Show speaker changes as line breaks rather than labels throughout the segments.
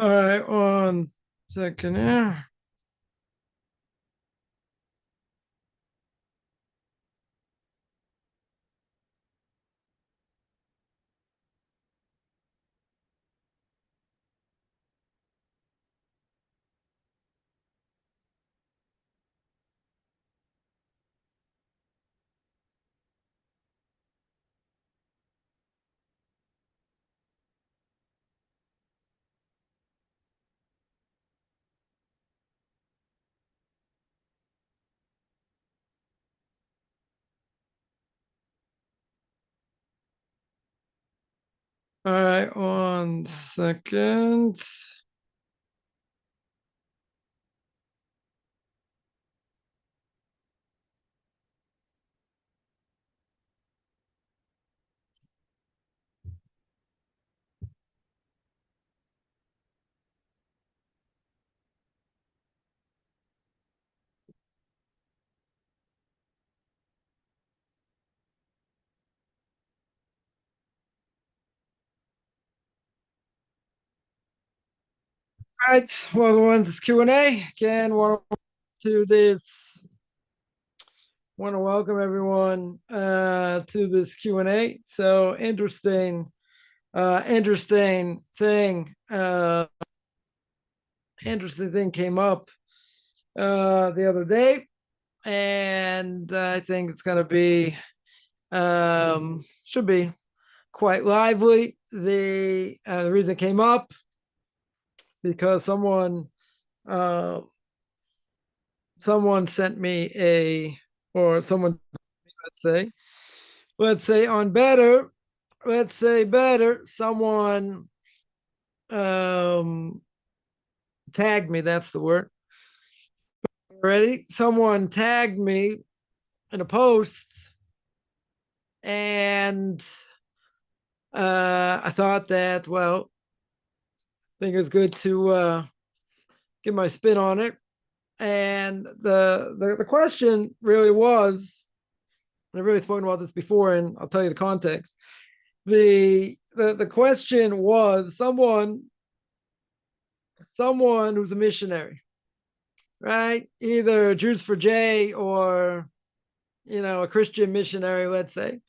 All right, 1 second here. All right, 1 second. All right, welcome to this Q&A. Again, want to welcome everyone to this Q&A. So interesting thing. Interesting thing came up the other day, and I think it's going to be should be quite lively. The reason it came up is because someone sent me someone, let's say on better, someone tagged me. That's the word. Ready? Someone tagged me in a post, and I thought that, well, I think it's good to give my spin on it. And the question really was, and I've really spoken about this before, and I'll tell you the context. The question was someone who's a missionary, right? Either Jews for J or a Christian missionary, let's say,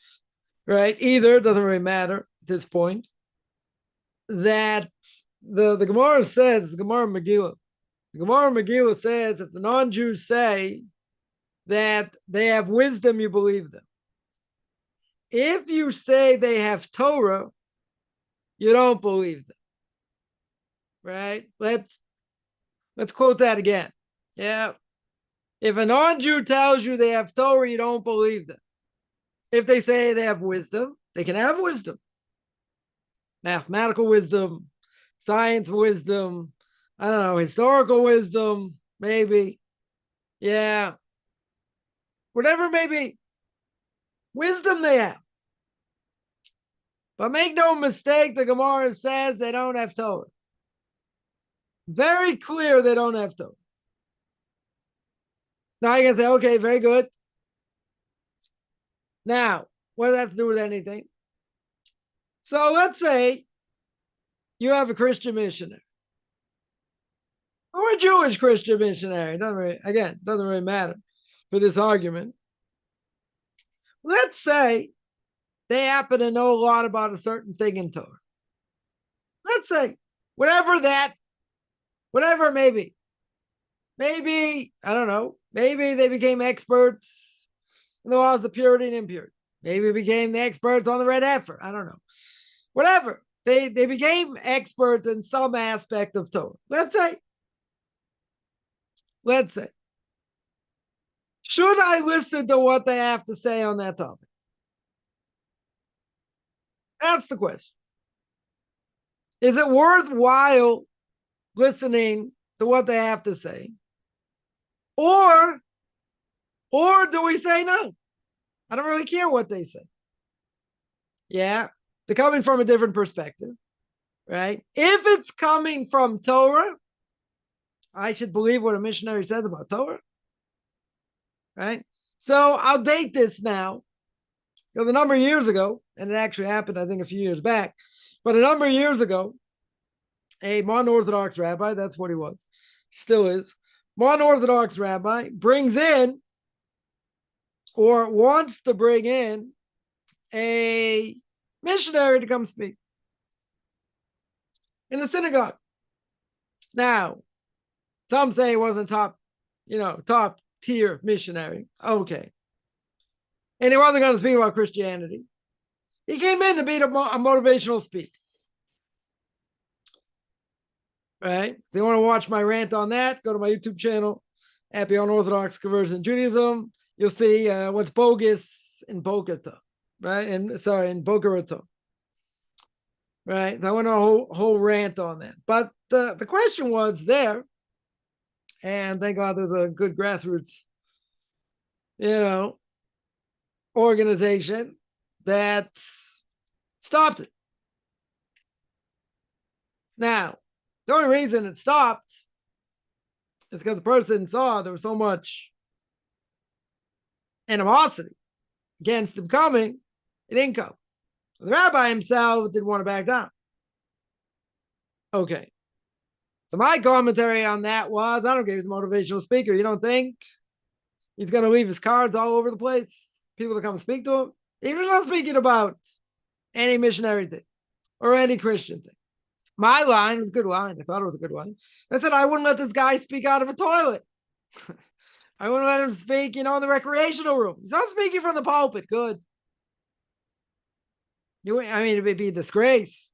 right? Either, doesn't really matter at this point. That the Gemara says, the Gemara Megillah says, if the non-Jews say that they have wisdom, you believe them. If you say they have Torah, you don't believe them. Right? Let's quote that again. Yeah. If a non-Jew tells you they have Torah, you don't believe them. If they say they have wisdom, they can have wisdom. Mathematical wisdom, science wisdom, I don't know, historical wisdom, maybe. Yeah. Whatever it may be. Wisdom they have. But make no mistake, the Gemara says they don't have Torah. Very clear they don't have Torah. Now you can say, okay, very good. Now, what does that have to do with anything? So let's say you have a Christian missionary or a Jewish Christian missionary. Doesn't really matter for this argument. Let's say they happen to know a lot about a certain thing in Torah. Let's say, whatever it may be. Maybe, I don't know, maybe they became experts in the laws of purity and impurity. Maybe became the experts on the red heifer. I don't know. Whatever. They became experts in some aspect of Torah. Let's say. Should I listen to what they have to say on that topic? That's the question. Is it worthwhile listening to what they have to say? Or do we say no? I don't really care what they say. Yeah, they're coming from a different perspective, right? If it's coming from Torah, I should believe what a missionary says about Torah, right? So I'll date this now, because a number of years ago, and it actually happened, I think, a few years back, but a number of years ago, a non-Orthodox rabbi, that's what he was, still is, non-Orthodox rabbi, brings in or wants to bring in a missionary to come speak in the synagogue. Now, some say he wasn't top tier missionary. Okay. And he wasn't going to speak about Christianity. He came in to be a motivational speaker. Right? If you want to watch my rant on that, go to my YouTube channel, Happy Unorthodox Conversion Judaism. You'll see what's bogus in Bogota, right? In Boca Raton. Right? So I went on a whole rant on that. But the question was there, and thank God there's a good grassroots, organization that stopped it. Now, the only reason it stopped is because the person saw there was so much animosity against him coming, it didn't come. The rabbi himself didn't want to back down. Okay. So my commentary on that was, I don't care if he's a motivational speaker. You don't think he's going to leave his cards all over the place? People to come speak to him? Even not speaking about any missionary thing or any Christian thing. My line was a good line. I thought it was a good line. I said, I wouldn't let this guy speak out of a toilet. I wouldn't let him speak, in the recreational room. He's not speaking from the pulpit. Good. It would be a disgrace.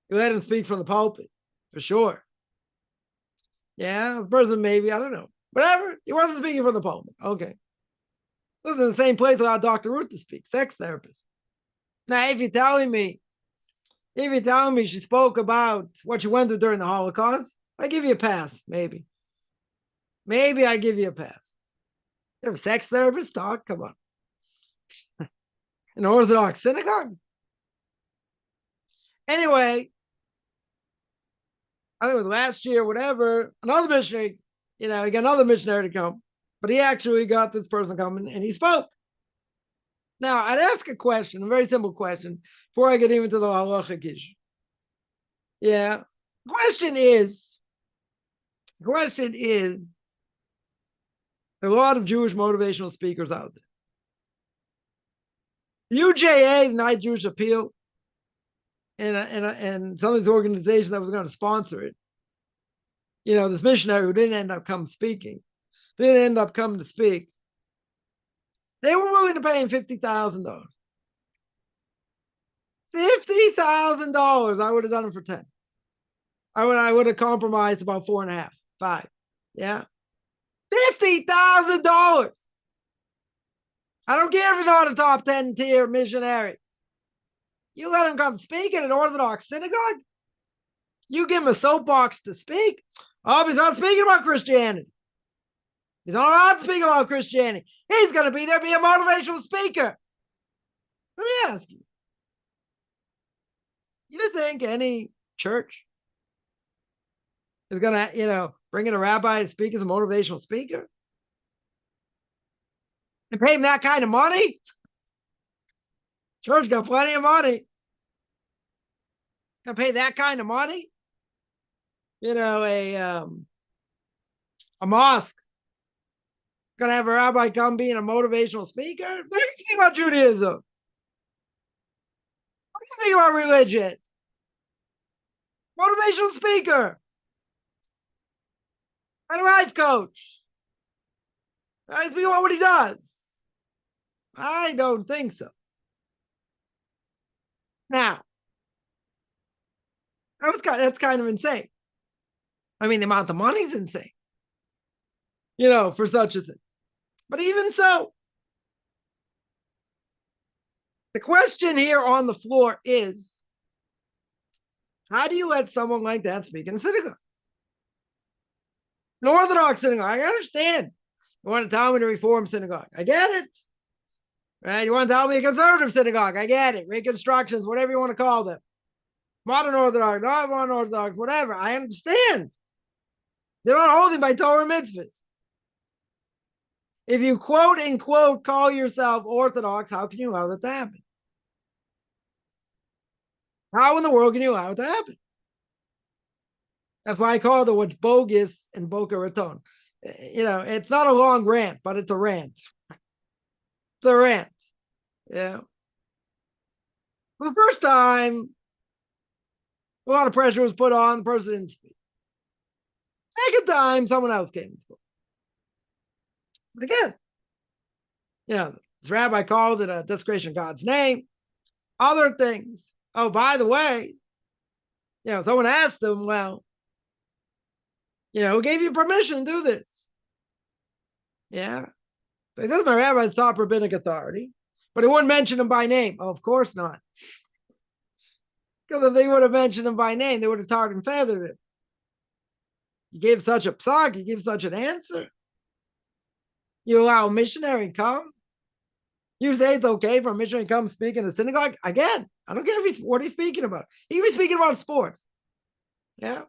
You let him speak from the pulpit, for sure. Yeah, the person maybe, I don't know. Whatever. He wasn't speaking from the pulpit. Okay. This is in the same place allowed Dr. Ruth to speak, sex therapist. Now, if you're telling me she spoke about what she went through during the Holocaust, I give you a pass, maybe. Maybe I give you a pass. You have a sex therapist talk? Come on. An Orthodox synagogue? Anyway, I think it was last year, whatever, another missionary, he got another missionary to come, but he actually got this person coming and he spoke. Now, I'd ask a question, a very simple question, before I get even to the halachic issue. Yeah. The question is, there are a lot of Jewish motivational speakers out there. UJA, Night Jewish Appeal, and some of these organizations that was going to sponsor it, this missionary who didn't end up coming to speak, they were willing to pay him $50,000. $50,000. I would have done it for 10. I would have compromised about 4.5, 5. Yeah. $50,000. I don't care if he's not a top 10 tier missionary. You let him come speak in an Orthodox synagogue? You give him a soapbox to speak? Oh, he's not speaking about Christianity. He's not allowed to speak about Christianity. He's going to be there, be a motivational speaker. Let me ask you. You think any church is going to, bring in a rabbi to speak as a motivational speaker? And pay him that kind of money? Church got plenty of money. Gonna pay that kind of money? A mosque gonna have a rabbi come being a motivational speaker? What do you think about Judaism? What do you think about religion? Motivational speaker. And a life coach. I speak about what he does. I don't think so. Now, that's kind of insane. The amount of money is insane, for such a thing. But even so, the question here on the floor is, how do you let someone like that speak in a synagogue? An Orthodox synagogue, I understand. You want to tell me to reform synagogue, I get it. Right? You want to tell me a conservative synagogue, I get it. Reconstructions, whatever you want to call them. Modern Orthodox, not modern Orthodox, whatever. I understand. They're not holding by Torah mitzvahs. If you quote unquote call yourself Orthodox, how can you allow that to happen? How in the world can you allow it to happen? That's why I call it what's bogus in Boca Raton. It's not a long rant, but it's a rant. It's a rant. Yeah. For the first time, a lot of pressure was put on. The person didn't speak. Second time, someone else came and spoke. But again, this rabbi called it a desecration of God's name. Other things. Oh, by the way, someone asked him, well, who gave you permission to do this? Yeah. So he says, my rabbi sought rabbinic authority, but he wouldn't mention him by name. Oh, of course not. Because if they would have mentioned him by name, they would have tarred and feathered him. You gave such a psak, you give such an answer. You allow a missionary to come. You say it's okay for a missionary to come speak in a synagogue. Again, I don't care what he's speaking about. He can be speaking about sports. Yeah.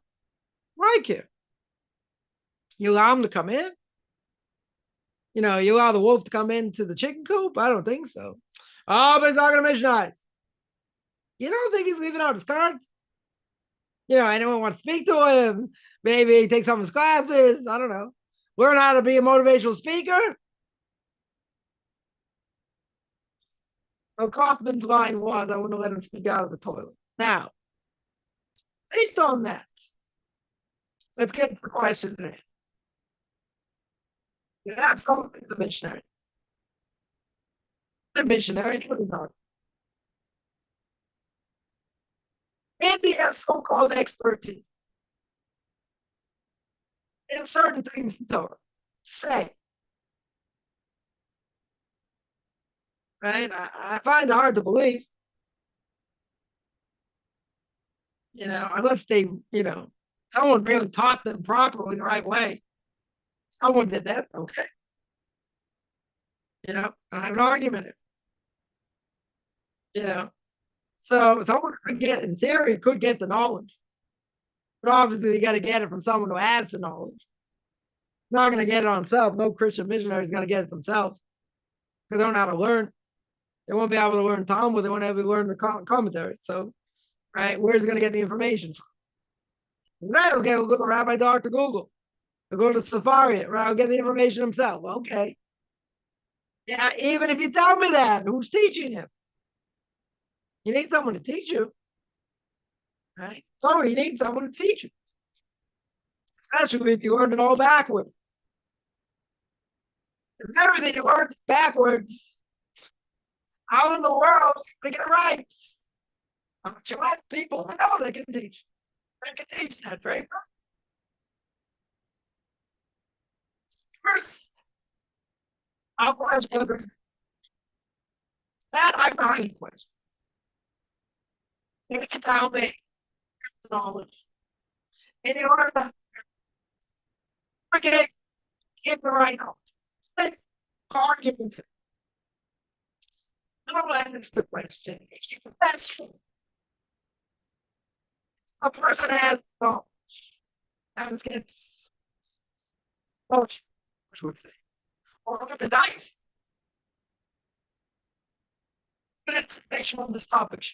Right here. You allow him to come in? You allow the wolf to come into the chicken coop? I don't think so. Oh, but he's not going to missionize. You don't think he's leaving out his cards? Anyone wants to speak to him? Maybe take some of his classes. I don't know. Learn how to be a motivational speaker. So Kaufman's line was, I wouldn't let him speak out of the toilet. Now, based on that, let's get to the question today. You have someone who's a missionary. A missionary, really not. And he has so-called expertise in certain things in Torah. Say. Right? I find it hard to believe. Unless they, someone really taught them properly the right way. Someone did that, okay. I have an argument. So someone could get, in theory, could get the knowledge. But obviously, you got to get it from someone who has the knowledge. Not going to get it on themselves. No Christian missionary is going to get it themselves because they don't know how to learn. They won't be able to learn Talmud. They won't be able to learn the commentary. So, right, where's he going to get the information from? Right, okay, we'll go to Rabbi Dr. Google. We'll go to Safari. Right, we'll get the information himself. Okay. Yeah, even if you tell me that, who's teaching him? You need someone to teach you. Right? So you need someone to teach you. Especially if you learned it all backwards. If everything you learned backwards, how in the world they get it right? But you let people who know they can teach. They can teach that, right? First, I'll question that I find question. You can tell me knowledge. In order to get the right knowledge. Arguments. I'll ask the question. If that's true, a person has knowledge. That gets knowledge, which would say. Or look at the dice. Information on this topic.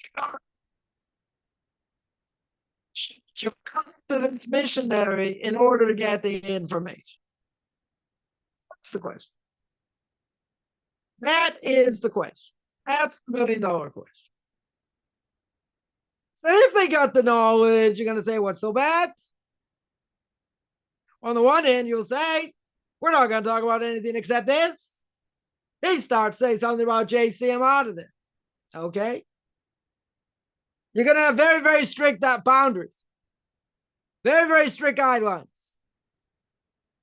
You come to this missionary in order to get the information. That's the question. That is the question. That's the $1 million question. So if they got the knowledge, you're going to say, what's so bad? On the one hand, you'll say, we're not going to talk about anything except this. He starts saying something about JC, I'm out of there. Okay? You're going to have very, very strict boundaries. Very, very strict guidelines.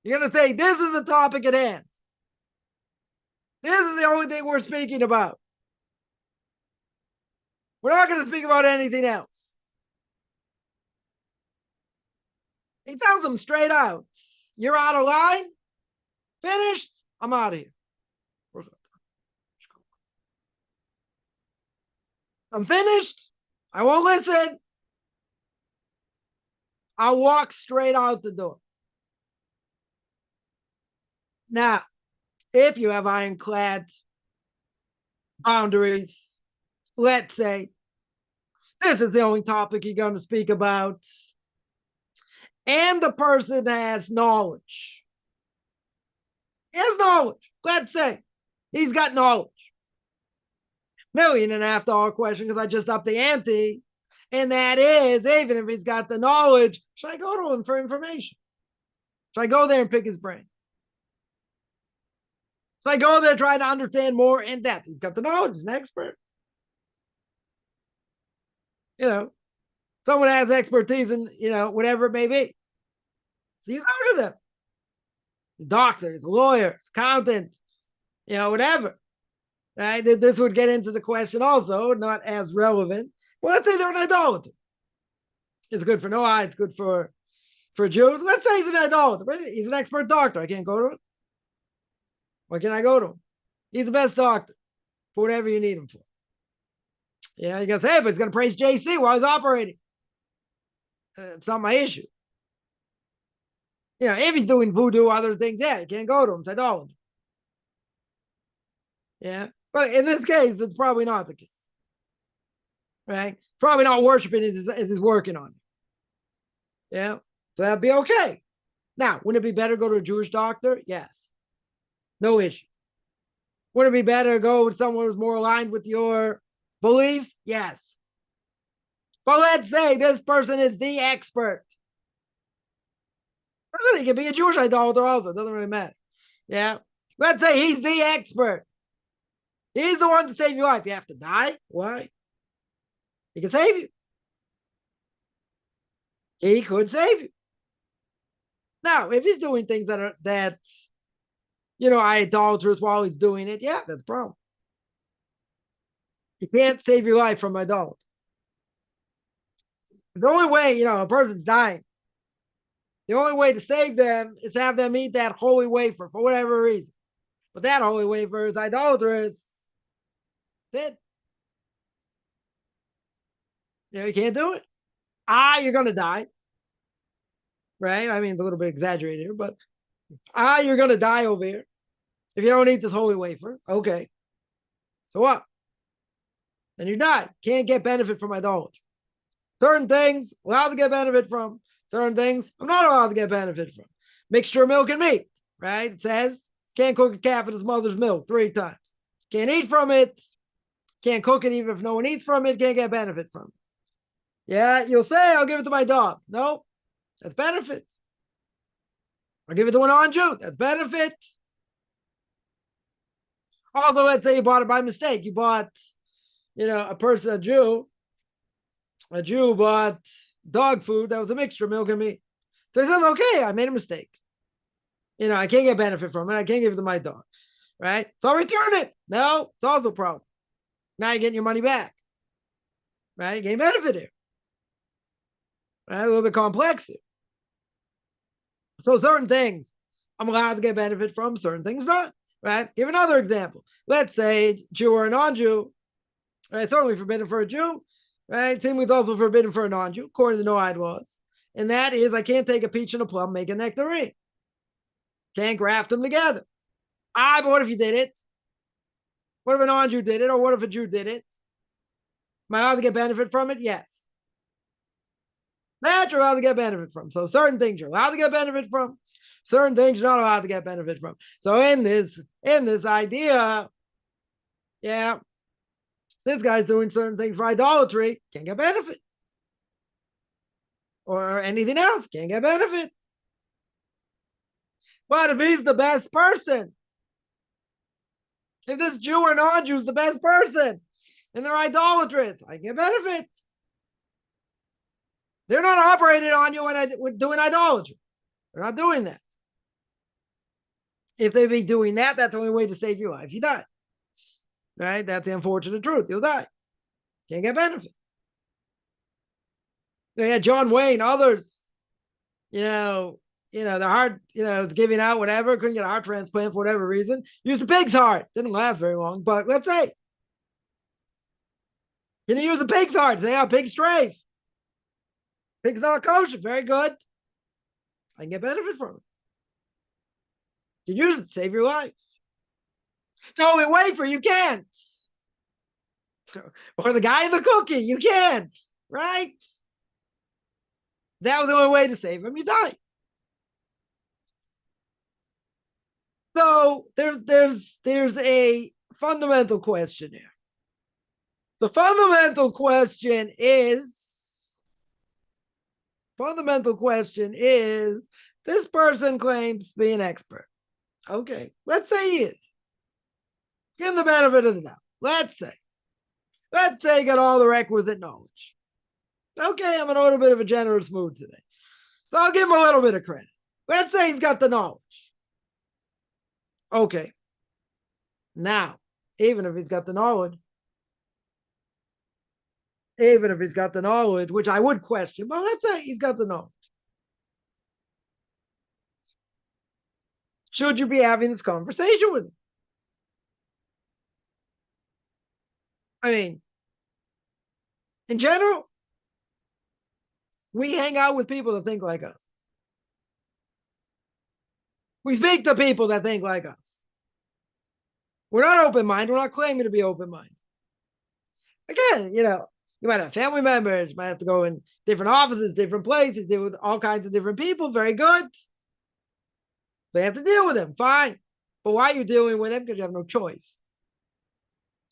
You're going to say, this is the topic at hand. This is the only thing we're speaking about. We're not going to speak about anything else. He tells them straight out, you're out of line, finished, I'm out of here. I'm finished, I won't listen. I'll walk straight out the door. Now, if you have ironclad boundaries, let's say this is the only topic you're going to speak about, and the person has knowledge. He has knowledge. Let's say he's got knowledge. $1.5 million question, because I just upped the ante. And that is, even if he's got the knowledge, should I go to him for information? Should I go there and pick his brain? Should I go there trying to understand more in depth? He's got the knowledge, he's an expert. Someone has expertise in, whatever it may be. So you go to them. Doctors, lawyers, accountants, whatever. Right? This would get into the question also, not as relevant. Well, let's say they're an idolater. It's good for Noah, it's good for Jews. Let's say he's an idolater. He's an expert doctor. I can't go to him. Why can't I go to him? He's the best doctor for whatever you need him for. Yeah, you can say, but he's going to praise JC while he's operating. It's not my issue. If he's doing voodoo, other things, yeah, you can't go to him. It's idolatry. Yeah, but in this case, it's probably not the case. Right? Probably not worshiping as he's working on it. Yeah, so that'd be okay. Now, wouldn't it be better to go to a Jewish doctor? Yes. No issue. Wouldn't it be better to go with someone who's more aligned with your beliefs? Yes. But let's say this person is the expert. He could be a Jewish idolater also. It doesn't really matter. Yeah. Let's say he's the expert. He's the one to save your life. You have to die. Why? He can save you. He could save you. Now, if he's doing things that's idolatrous while he's doing it, yeah, that's a problem. You can't save your life from idolatry. The only way, a person's dying, the only way to save them is to have them eat that holy wafer for whatever reason. But that holy wafer is idolatrous. That's it. You can't do it. You're going to die. Right? I mean, it's a little bit exaggerated here, but you're going to die over here if you don't eat this holy wafer. Okay. So what? Then you die. Can't get benefit from idolatry. Certain things allowed to get benefit from. Certain things I'm not allowed to get benefit from. Mixture of milk and meat. Right? It says can't cook a calf in his mother's milk 3 times. Can't eat from it. Can't cook it even if no one eats from it. Can't get benefit from it. Yeah, you'll say, I'll give it to my dog. No, that's benefit. I'll give it to a non-Jew. That's benefit. Although, let's say you bought it by mistake. You bought, a Jew bought dog food that was a mixture of milk and meat. So he says, okay, I made a mistake. I can't get benefit from it. I can't give it to my dog. Right? So I'll return it. No, it's also a problem. Now you're getting your money back. Right? You gain benefit here. Right? A little bit complex here. So certain things I'm allowed to get benefit from, certain things not. Right? Give another example. Let's say Jew or a non-Jew. Right? Certainly forbidden for a Jew. Right? Seemingly it's also forbidden for a non-Jew, according to the no-id laws. And that is, I can't take a peach and a plum, make a nectarine. Can't graft them together. But what if you did it? What if a non-Jew did it? Or what if a Jew did it? Am I allowed to get benefit from it? Yes. That you're allowed to get benefit from. So certain things you're allowed to get benefit from. Certain things you're not allowed to get benefit from. So in this idea, yeah, this guy's doing certain things for idolatry, can't get benefit. Or anything else, can't get benefit. But if he's the best person, if this Jew or non-Jew is the best person, and they're idolatrous, I can get benefit. They're not operating on you when doing idolatry. They're not doing that. If they be doing that, that's the only way to save your life. You die. Right? That's the unfortunate truth. You'll die. Can't get benefit. They had John Wayne, others, their heart, was giving out, whatever, couldn't get a heart transplant for whatever reason. Used a pig's heart. Didn't last very long, but let's say, can you use a pig's heart? Say, pig's strafe. Pig's not kosher. Very good. I can get benefit from it. You can use it to save your life. No, in wafer, you can't. Or the guy in the cookie, you can't. Right? That was the only way to save him. You die. So there's a fundamental question here. The fundamental question is this person claims to be an expert. Okay, let's say he is. Give him the benefit of the doubt. Let's say he got all the requisite knowledge. Okay, I'm in a little bit of a generous mood today. So I'll give him a little bit of credit. Let's say he's got the knowledge. Okay. Now, even if he's got the knowledge, which I would question, but let's say he's got the knowledge. Should you be having this conversation with him? I mean, in general, we hang out with people that think like us. We speak to people that think like us. We're not open-minded. We're not claiming to be open-minded. Again, you might have family members, you might have to go in different offices, different places, deal with all kinds of different people. Very good. They have to deal with them. Fine. But why are you dealing with them? Because you have no choice.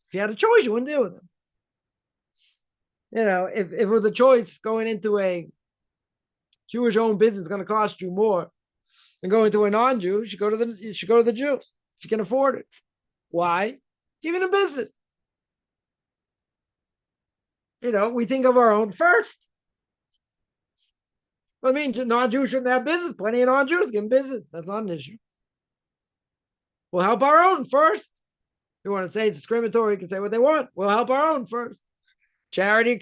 If you had a choice, you wouldn't deal with them. If it was a choice, going into a Jewish-owned business is going to cost you more than going to a non-Jew. You should go to the Jew if you can afford it. Why? Giving a business. We think of our own first. I mean, non-Jews shouldn't have business. Plenty of non-Jews give them business. That's not an issue. We'll help our own first. If you want to say it's discriminatory, you can say what they want. We'll help our own first. Charity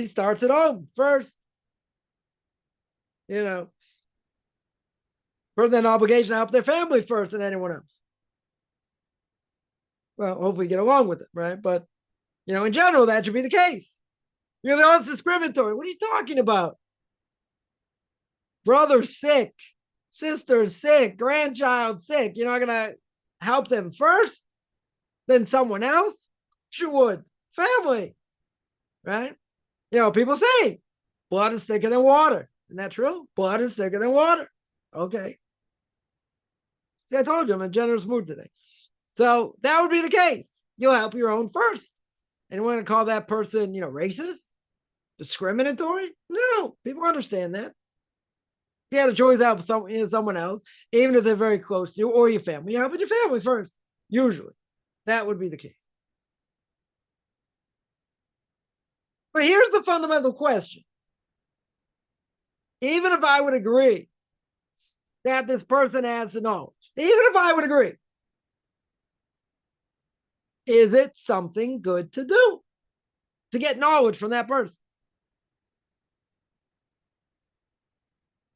starts at home first. For an obligation to help their family first than anyone else. Well, hopefully get along with it, right? But, in general, that should be the case. It's discriminatory. What are you talking about? Brother sick, sister sick, grandchild sick. You're not going to help them first? Then someone else? Sure would. Family, right? People say blood is thicker than water. Isn't that true? Blood is thicker than water. Okay. I told you I'm in a generous mood today. So that would be the case. You'll help your own first. And you want to call that person, racist? Discriminatory? No, people understand that. If you had a choice to help someone else, even if they're very close to you or your family, you help your family first. Usually. That would be the case. But here's the fundamental question. Even if I would agree that this person has the knowledge, even if I would agree, is it something good to do to get knowledge from that person?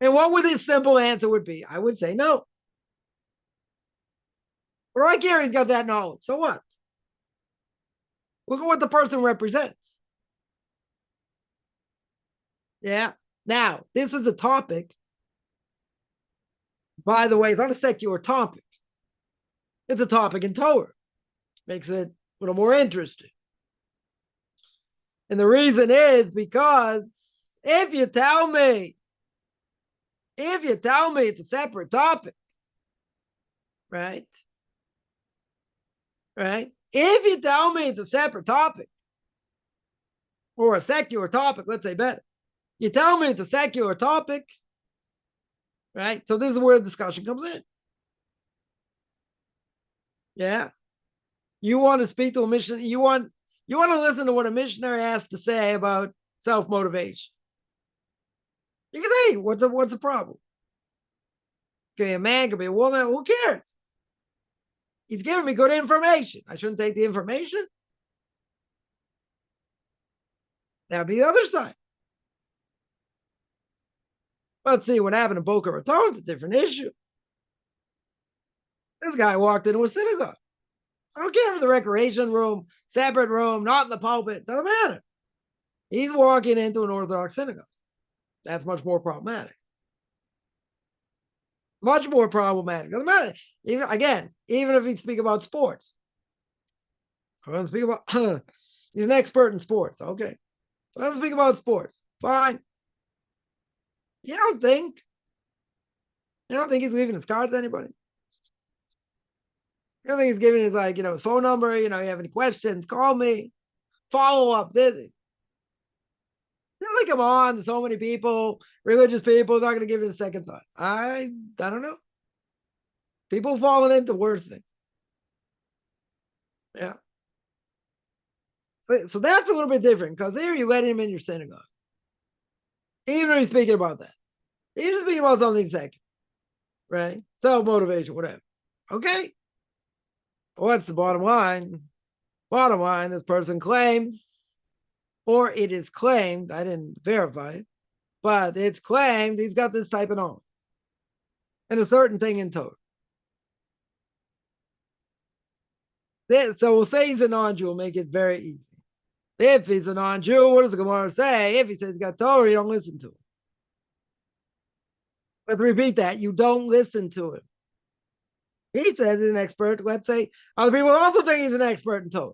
And what would his simple answer would be? I would say no. But right here, he's got that knowledge. So what? Look at what the person represents. Yeah. Now, this is a topic. By the way, it's not a secular topic. It's a topic in Torah. Makes it a little more interesting. And the reason is because if you tell me it's a separate topic, right? Right? If you tell me it's a separate topic or a secular topic, let's say better. You tell me it's a secular topic, right? So this is where the discussion comes in. Yeah. You want to speak to a missionary, you want to listen to what a missionary has to say about self-motivation. You can say, what's the problem? Could be a man, could be a woman, who cares? He's giving me good information. I shouldn't take the information. That'd be the other side. Let's see what happened in Boca Raton. It's a different issue. This guy walked into a synagogue. I don't care if the recreation room, separate room, not in the pulpit, doesn't matter. He's walking into an Orthodox synagogue. That's much more problematic. Much more problematic. Doesn't matter. Even if he speak about sports. He's an expert in sports. Okay. So let's speak about sports. Fine. You don't think? You don't think he's leaving his card to anybody? You don't think he's giving his, like, his phone number? You have any questions? Call me. Follow up. This. Like, come on, there's so many people, religious people, not going to give it a second thought. I don't know. People falling into worse things. Yeah. So that's a little bit different, because here you let him in your synagogue. Even when he's speaking about that. He's speaking about something secular, right? Self-motivation, whatever. Okay. What's the bottom line? Bottom line, this person claims, or it is claimed, I didn't verify it, but it's claimed he's got this type of knowledge and a certain thing in Torah. So we'll say he's a non-Jew, we'll make it very easy. If he's a non-Jew, what does the Gemara say? If he says he's got Torah, you don't listen to him. Let's repeat that. You don't listen to him. He says he's an expert. Let's say other people also think he's an expert in Torah.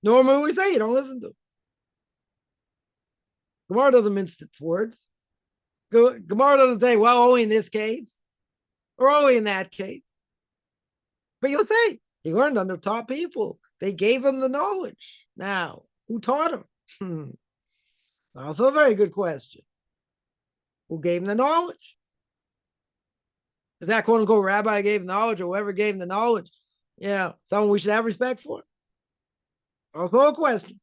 Normally we say you don't listen to him. Gemara doesn't mince its words. Gemara doesn't say, well, only in this case or only in that case. But you'll say he learned under top people. They gave him the knowledge. Now, who taught him? Also a very good question. Who gave him the knowledge? Is that quote unquote rabbi gave knowledge, or whoever gave him the knowledge? Yeah, someone we should have respect for? Also a question.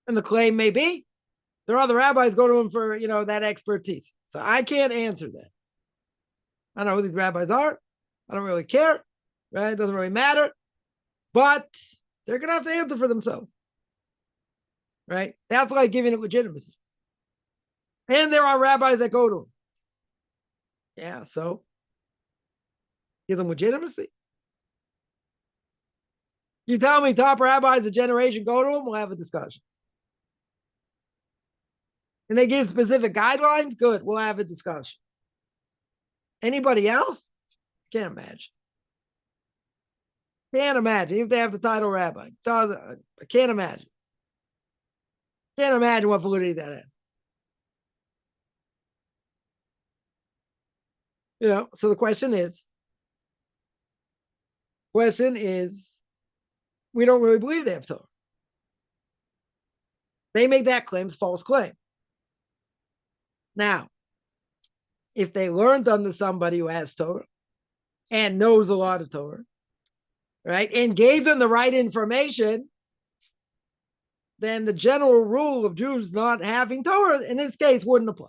And the claim may be there are other rabbis go to him for, that expertise. So I can't answer that. I don't know who these rabbis are. I don't really care, right? It doesn't really matter. But they're going to have to answer for themselves, right? That's like giving it legitimacy. And there are rabbis that go to him. Yeah, so give them legitimacy. You tell me top rabbis of the generation go to him, we'll have a discussion. And they give specific guidelines, good, we'll have a discussion. Anybody else? Can't imagine. Can't imagine, even if they have the title rabbi. I can't imagine. Can't imagine what validity that has. So the question is, we don't really believe they have Torah. They make that claim, false claim. Now, if they learned under somebody who has Torah and knows a lot of Torah, right, and gave them the right information, then the general rule of Jews not having Torah in this case wouldn't apply.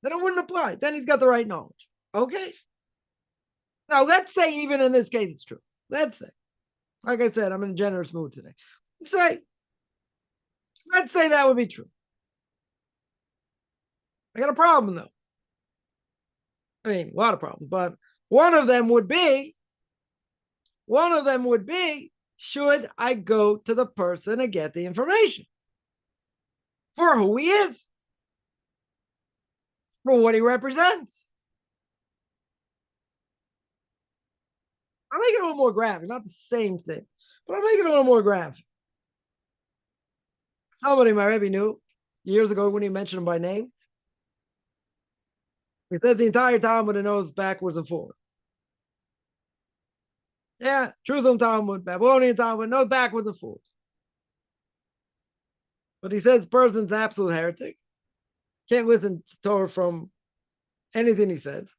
Then it wouldn't apply. Then he's got the right knowledge. Okay. Now, let's say even in this case it's true. Let's say, like I said, I'm in a generous mood today. Let's say that would be true. I got a problem, though. I mean, a lot of problems, but one of them would be, should I go to the person and get the information for who he is, for what he represents? I'll make it a little more graphic, not the same thing, but I'll make it a little more graphic. Somebody my Rebbe knew years ago when he mentioned him by name. He says the entire Talmud knows backwards and forward. Yeah, Jerusalem Talmud, Babylonian Talmud, knows backwards and forwards. But he says the person's an absolute heretic. Can't listen to Torah from anything he says.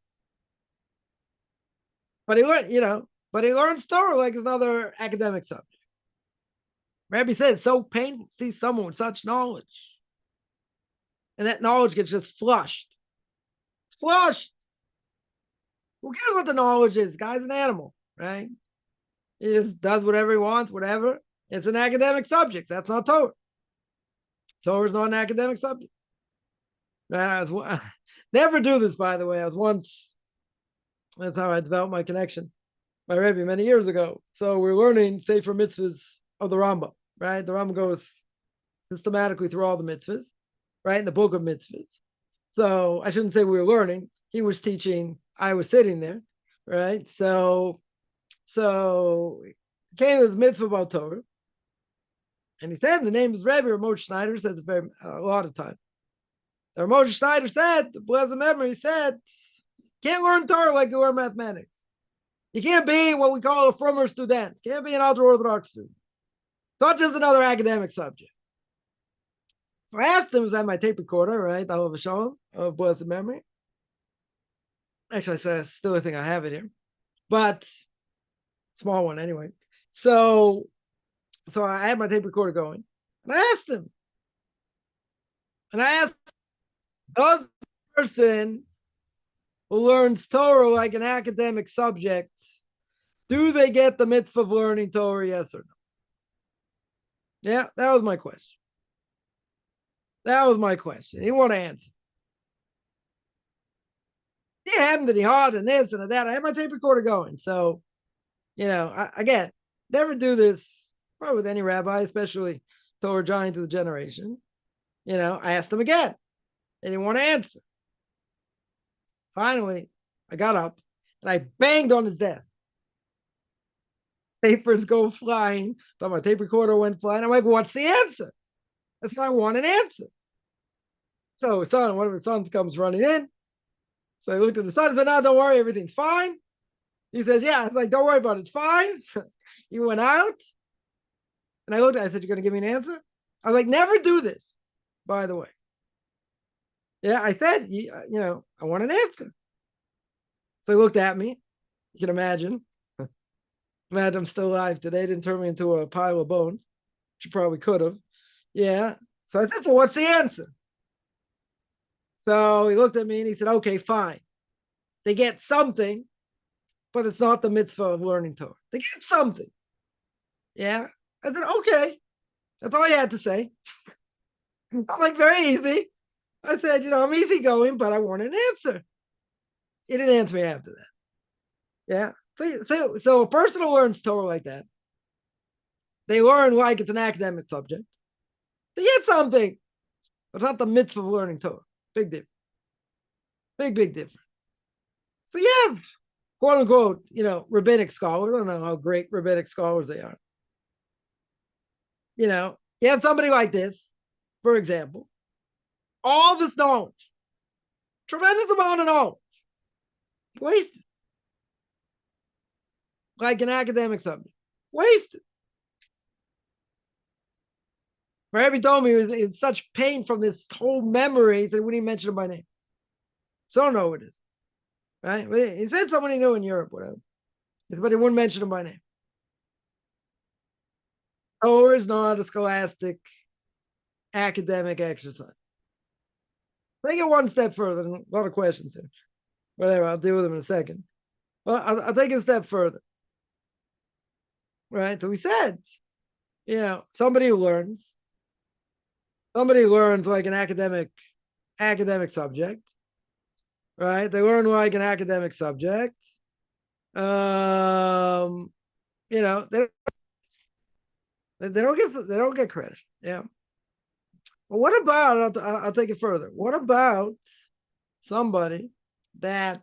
But he learns Torah like it's another academic subject. Rabbi said it's so painful to see someone with such knowledge. And that knowledge gets just flushed. Flushed. Who cares what the knowledge is? The guy's an animal, right? He just does whatever he wants, whatever. It's an academic subject. That's not Torah. Torah is not an academic subject. Right? Never do this, by the way. That's how I developed my connection. My Rebbe many years ago. So we're learning Sefer Mitzvahs of the Rambo, right? The Rambo goes systematically through all the mitzvahs, right? In the book of mitzvahs. So I shouldn't say we were learning. He was teaching. I was sitting there, right? So came this mitzvah about Torah. And he said the name is Rabbi Ramon Schneider, says it a lot of times. Ramon Schneider said, the blessed memory said, can't learn Torah like you learn mathematics. You can't be what we call a frommer student. You can't be an ultra-Orthodox student. It's not just another academic subject. So I asked him, was that my tape recorder, right? I have a show of blessed memory. Actually, I still think I have it here, but small one anyway. So I had my tape recorder going, and I asked him, does the person who learns Torah like an academic subject, do they get the mitzvah of learning Torah, yes or no? Yeah, that was my question. He didn't want to answer. It happened that he hard and this and that. I had my tape recorder going. So, again, never do this probably with any rabbi, especially Torah giant of the generation. I asked him again. They didn't want to answer. Finally, I got up and I banged on his desk. Papers go flying, but my tape recorder went flying. I'm like, what's the answer? That's what I want an answer. So one of his sons comes running in. So I looked at the son and said, no, don't worry, everything's fine. He says, yeah. I was like, don't worry about it, it's fine. He went out. And I looked at it, I said, you're going to give me an answer? I was like, never do this, by the way. Yeah, I said, I want an answer. So he looked at me. You can imagine. Imagine I'm still alive today. Didn't turn me into a pile of bones, which you probably could have. Yeah. So I said, so what's the answer? So he looked at me and he said, okay, fine. They get something, but it's not the mitzvah of learning Torah. They get something. Yeah. I said, okay. That's all you had to say. I'm like, very easy. I said, I'm easygoing, but I want an answer. He didn't answer me after that. Yeah. So a person who learns Torah like that, they learn like it's an academic subject. They get something, but it's not the mitzvah of learning Torah. Big difference. Big difference. So you have, quote unquote, rabbinic scholars. I don't know how great rabbinic scholars they are. You have somebody like this, for example, all this knowledge, tremendous amount of knowledge, wasted. Like an academic subject, wasted. Rabbi told me he was in such pain from this whole memory that he wouldn't even mention it by name. So I don't know who it is. Right? He said someone he knew in Europe, whatever. But he wouldn't mention him by name. Torah is not a scholastic academic exercise. Take it one step further. A lot of questions here. Whatever, I'll deal with them in a second. Well, I'll take it a step further. Right? So we said, somebody who learns like an academic subject. Right? They learn like an academic subject. They don't get credit. Yeah. But what about, I'll take it further. What about somebody that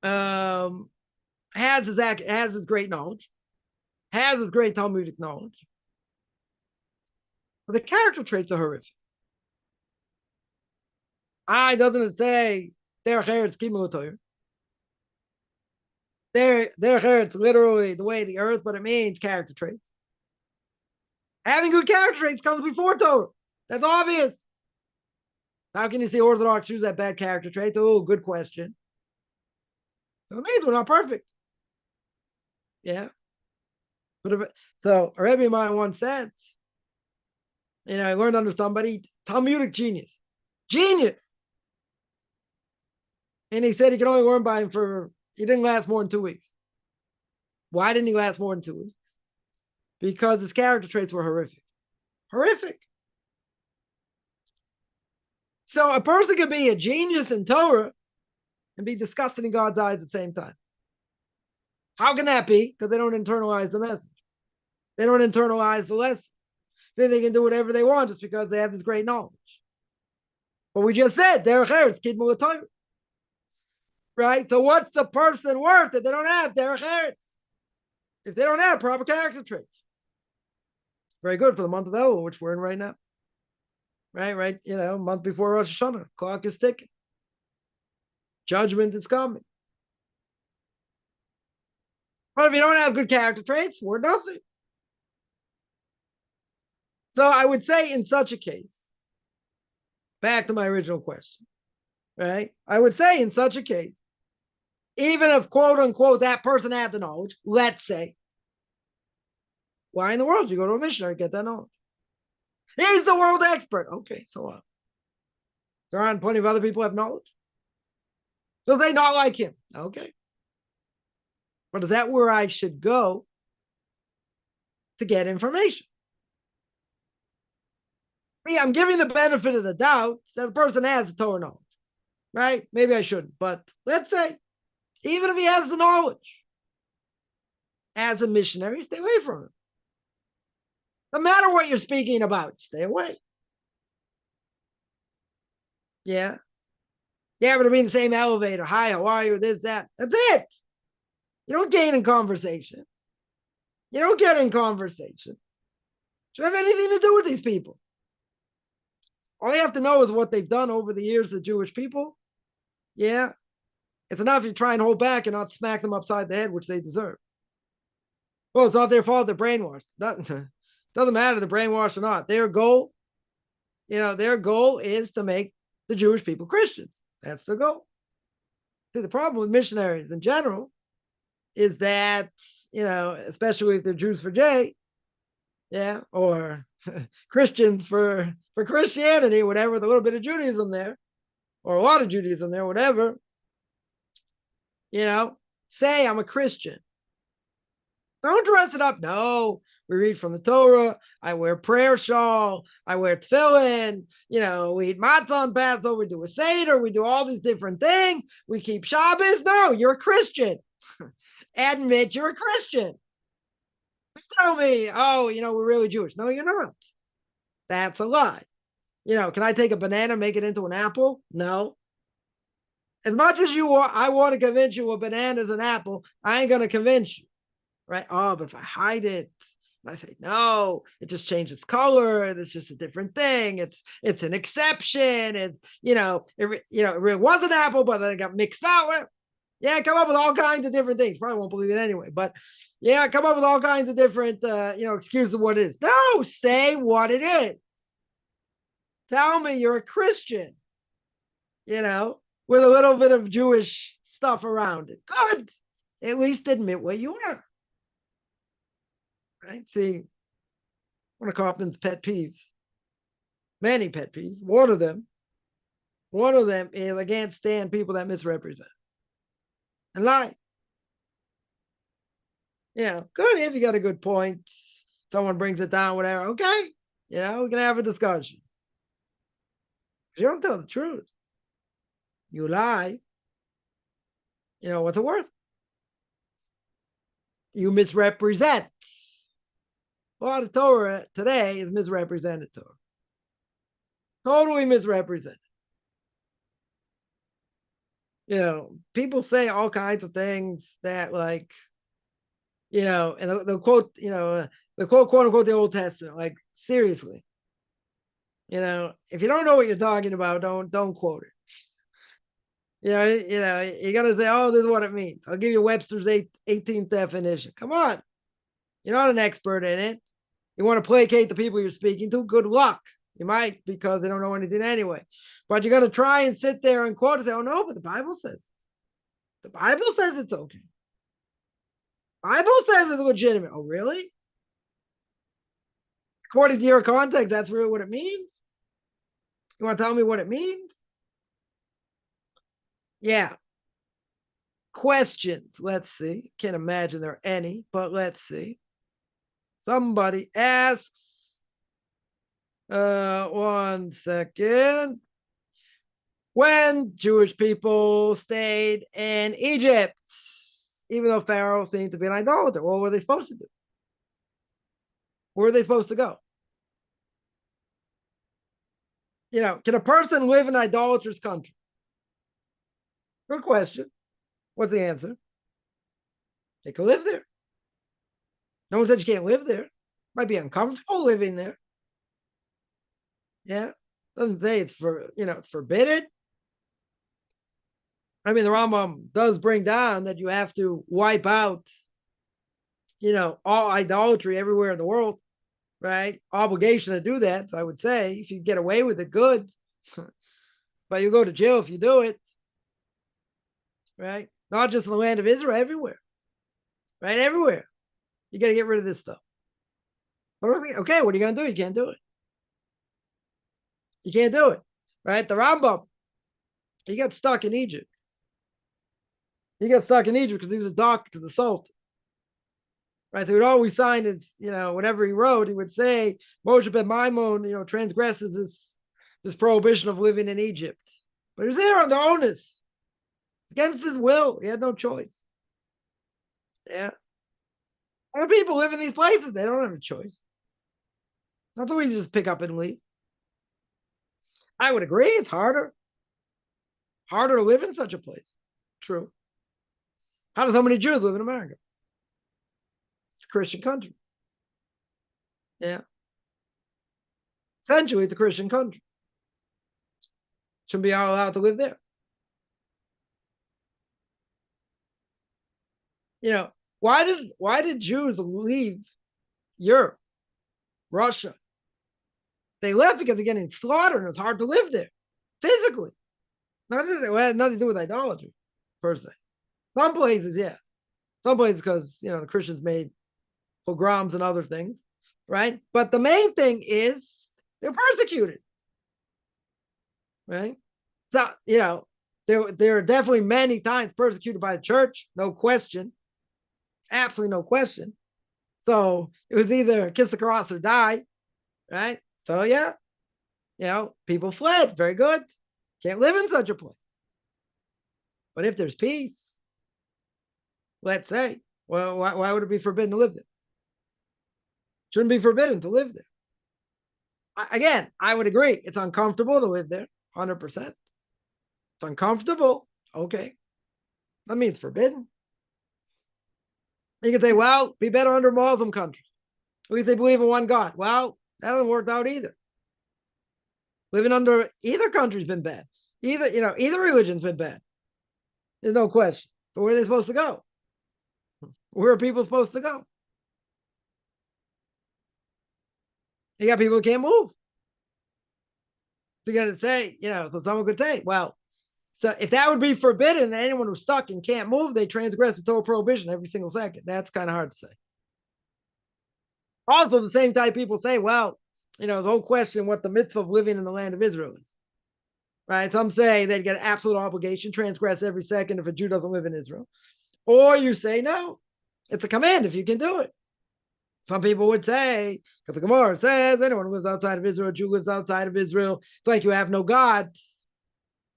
has his great knowledge, has his great Talmudic knowledge, but the character traits are horrific? Doesn't it say derech eretz kimul Torah? Derech eretz literally the way of the earth, but it means character traits. Having good character traits comes before Torah. That's obvious. How can you see Orthodox Jews have bad character traits? Oh, good question. So it means we're not perfect. Yeah. So a Rebbe of mine once said, I learned under somebody, Talmudic genius. And he said he could only learn by him he didn't last more than 2 weeks. Why didn't he last more than 2 weeks? Because his character traits were horrific. So a person could be a genius in Torah and be disgusting in God's eyes at the same time. How can that be? Because they don't internalize the message. They don't internalize the lesson. Then they can do whatever they want just because they have this great knowledge. But we just said, derech eretz kimul Torah. Right? So what's the person worth if they don't have derech eretz? If they don't have proper character traits? Very good for the month of Elul, which we're in right now. Right, month before Rosh Hashanah, clock is ticking. Judgment is coming. But if you don't have good character traits, we're nothing. So I would say in such a case, back to my original question, right? I would say in such a case, even if quote unquote that person had the knowledge, let's say, why in the world you go to a missionary to get that knowledge? He's the world expert. Okay, so what? There aren't plenty of other people who have knowledge. So they not like him. Okay. But is that where I should go to get information? Me, I'm giving the benefit of the doubt that the person has the Torah knowledge, right? Maybe I shouldn't, but let's say, even if he has the knowledge, as a missionary, stay away from him. No matter what you're speaking about, stay away. Yeah. You happen to be in the same elevator. Hi, how are you? This, that. That's it. You don't gain in conversation. You don't get in conversation. Do you have anything to do with these people? All you have to know is what they've done over the years to Jewish people. Yeah. It's enough you try and hold back and not smack them upside the head, which they deserve. Well, it's not their fault. They're brainwashed. Doesn't matter if they're brainwashed or not. Their goal is to make the Jewish people Christians. That's the goal. See, the problem with missionaries in general is that, especially if they're Jews for J, yeah, or Christians for Christianity, whatever, with a little bit of Judaism there, or a lot of Judaism there, whatever, say I'm a Christian. Don't dress it up. No, we read from the Torah. I wear prayer shawl. I wear tefillin. We eat matzah on Passover. We do a Seder. We do all these different things. We keep Shabbos. No, you're a Christian. Admit you're a Christian. Just tell me, we're really Jewish. No, you're not. That's a lie. Can I take a banana, make it into an apple? No. As much as I want to convince you a banana is an apple, I ain't going to convince you. Right? Oh, but if I hide it, and I say, no, it just changes color. It's just a different thing. It's an exception. It's, it really was an apple, but then it got mixed out with. Yeah, come up with all kinds of different things. Probably won't believe it anyway, but yeah, come up with all kinds of different, excuses of what it is. No, say what it is. Tell me you're a Christian, with a little bit of Jewish stuff around it. Good. At least admit what you are. Right? See, one of Kaufman's pet peeves, many pet peeves. One of them is I can't stand people that misrepresent and lie. Good if you got a good point. Someone brings it down, whatever. Okay, we can have a discussion. You don't tell the truth. You lie. What's it worth? You misrepresent. Well, the Torah today is misrepresented. Torah. Totally misrepresented. People say all kinds of things that, like, and they'll quote, they'll quote, quote unquote, the Old Testament. Like, seriously. If you don't know what you're talking about, don't quote it. You're gonna say, oh, this is what it means. I'll give you Webster's 18th definition. Come on. You're not an expert in it. You want to placate the people you're speaking to? Good luck. You might, because they don't know anything anyway. But you're going to try and sit there and quote and say, oh, no, but the Bible says. The Bible says it's okay. The Bible says it's legitimate. Oh, really? According to your context, that's really what it means? You want to tell me what it means? Yeah. Questions. Let's see. Can't imagine there are any, but let's see. Somebody asks, one second. When Jewish people stayed in Egypt, even though Pharaoh seemed to be an idolater, what were they supposed to do? Where were they supposed to go? Can a person live in an idolatrous country? Good question. What's the answer? They can live there. No one said you can't live there. Might be uncomfortable living there. Yeah. Doesn't say it's it's forbidden. I mean, the Rambam does bring down that you have to wipe out, all idolatry everywhere in the world, right? Obligation to do that. So I would say if you get away with it, good. But you go to jail if you do it, right? Not just in the land of Israel, everywhere, right? Everywhere. You got to get rid of this stuff. Okay, what are you going to do? You can't do it. You can't do it, right? The Rambam, he got stuck in Egypt. He got stuck in Egypt because he was a doctor to the Sultan. Right, so he'd always sign his, whatever he wrote, he would say Moshe ben Maimon, transgresses this prohibition of living in Egypt. But he was there on the onus. It's against his will. He had no choice. Yeah. Other people live in these places, they don't have a choice. Not the way you just pick up and leave. I would agree, it's harder. Harder to live in such a place. True. How do so many Jews live in America? It's a Christian country. Yeah. Essentially, it's a Christian country. Shouldn't be all allowed to live there. Why did Jews leave Europe, Russia? They left because they're getting slaughtered and it's hard to live there physically. It had nothing to do with idolatry, per se. Some places, yeah. Some places because, the Christians made pogroms and other things, right? But the main thing is they're persecuted, right? So, there are definitely many times persecuted by the church, no question. Absolutely no question. So it was either kiss the cross or die, right? So yeah, people fled. Very good. Can't live in such a place. But if there's peace, let's say, well, why would it be forbidden to live there? Shouldn't be forbidden to live there. Again, I would agree. It's uncomfortable to live there, 100%. It's uncomfortable. Okay. That means forbidden. You can say, well, be better under Muslim countries. At least they believe in one God. Well, that hasn't worked out either. Living under either country's been bad. Either religion's been bad. There's no question. But where are they supposed to go? Where are people supposed to go? You got people who can't move. So you got to say, so someone could say, well, so if that would be forbidden, then anyone who's stuck and can't move, they transgress the Torah prohibition every single second. That's kind of hard to say. Also, the same type people say, well, the whole question what the mitzvah of living in the land of Israel is. Right? Some say they get an absolute obligation, transgress every second if a Jew doesn't live in Israel. Or you say, no, it's a command if you can do it. Some people would say, because the Gemara says anyone who lives outside of Israel, a Jew lives outside of Israel, it's like you have no God.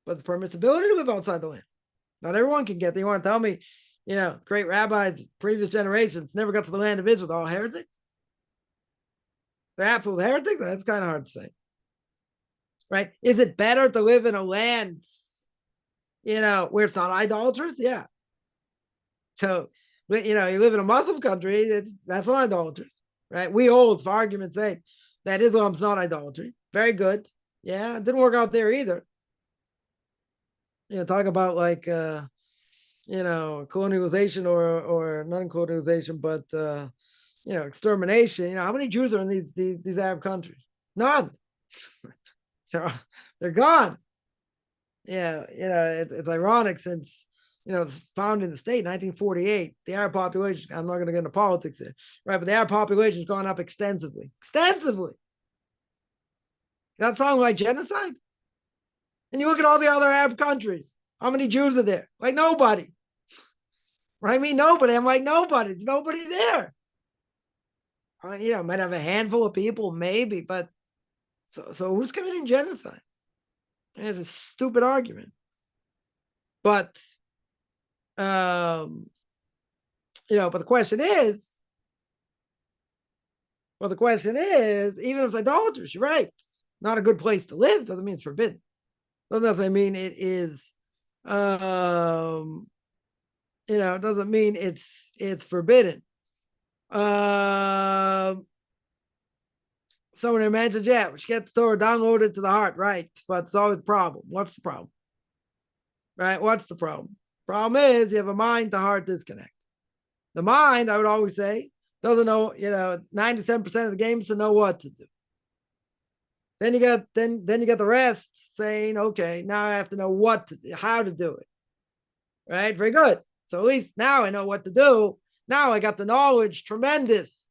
But the permissibility to live outside the land. Not everyone can get there. You want to tell me, great rabbis, previous generations never got to the land of Israel. They're all heretics. They're absolute heretics. That's kind of hard to say. Right? Is it better to live in a land, where it's not idolatrous? Yeah. So, you live in a Muslim country, that's not idolatrous, right? We hold, for argument's sake, that Islam's not idolatry. Very good. Yeah, it didn't work out there either. Talk about like, colonialization or non-colonialization, but, extermination. How many Jews are in these Arab countries? None. They're gone. Yeah, it's ironic since, founded in the state, 1948, the Arab population, I'm not going to get into politics here, right? But the Arab population has gone up extensively. Extensively. That sounds like genocide? And you look at all the other Arab countries. How many Jews are there? Like nobody. Right? I mean, nobody. I'm like, nobody. There's nobody there. Might have a handful of people, maybe, but so who's committing genocide? It's a stupid argument. But, but the question is, even if it's idolatrous, you're right. Not a good place to live doesn't mean it's forbidden. Doesn't necessarily mean it is, doesn't mean it's forbidden. someone imagines, yeah, we should get the Torah downloaded to the heart, right? But it's always a problem. What's the problem? Right? What's the problem? Problem is you have a mind to heart disconnect. The mind, I would always say, doesn't know, 97% of the game is to know what to do. Then you got the rest saying, okay, now I have to know what to do, how to do it. Right? Very good. So at least now I know what to do. Now I got the knowledge, tremendous.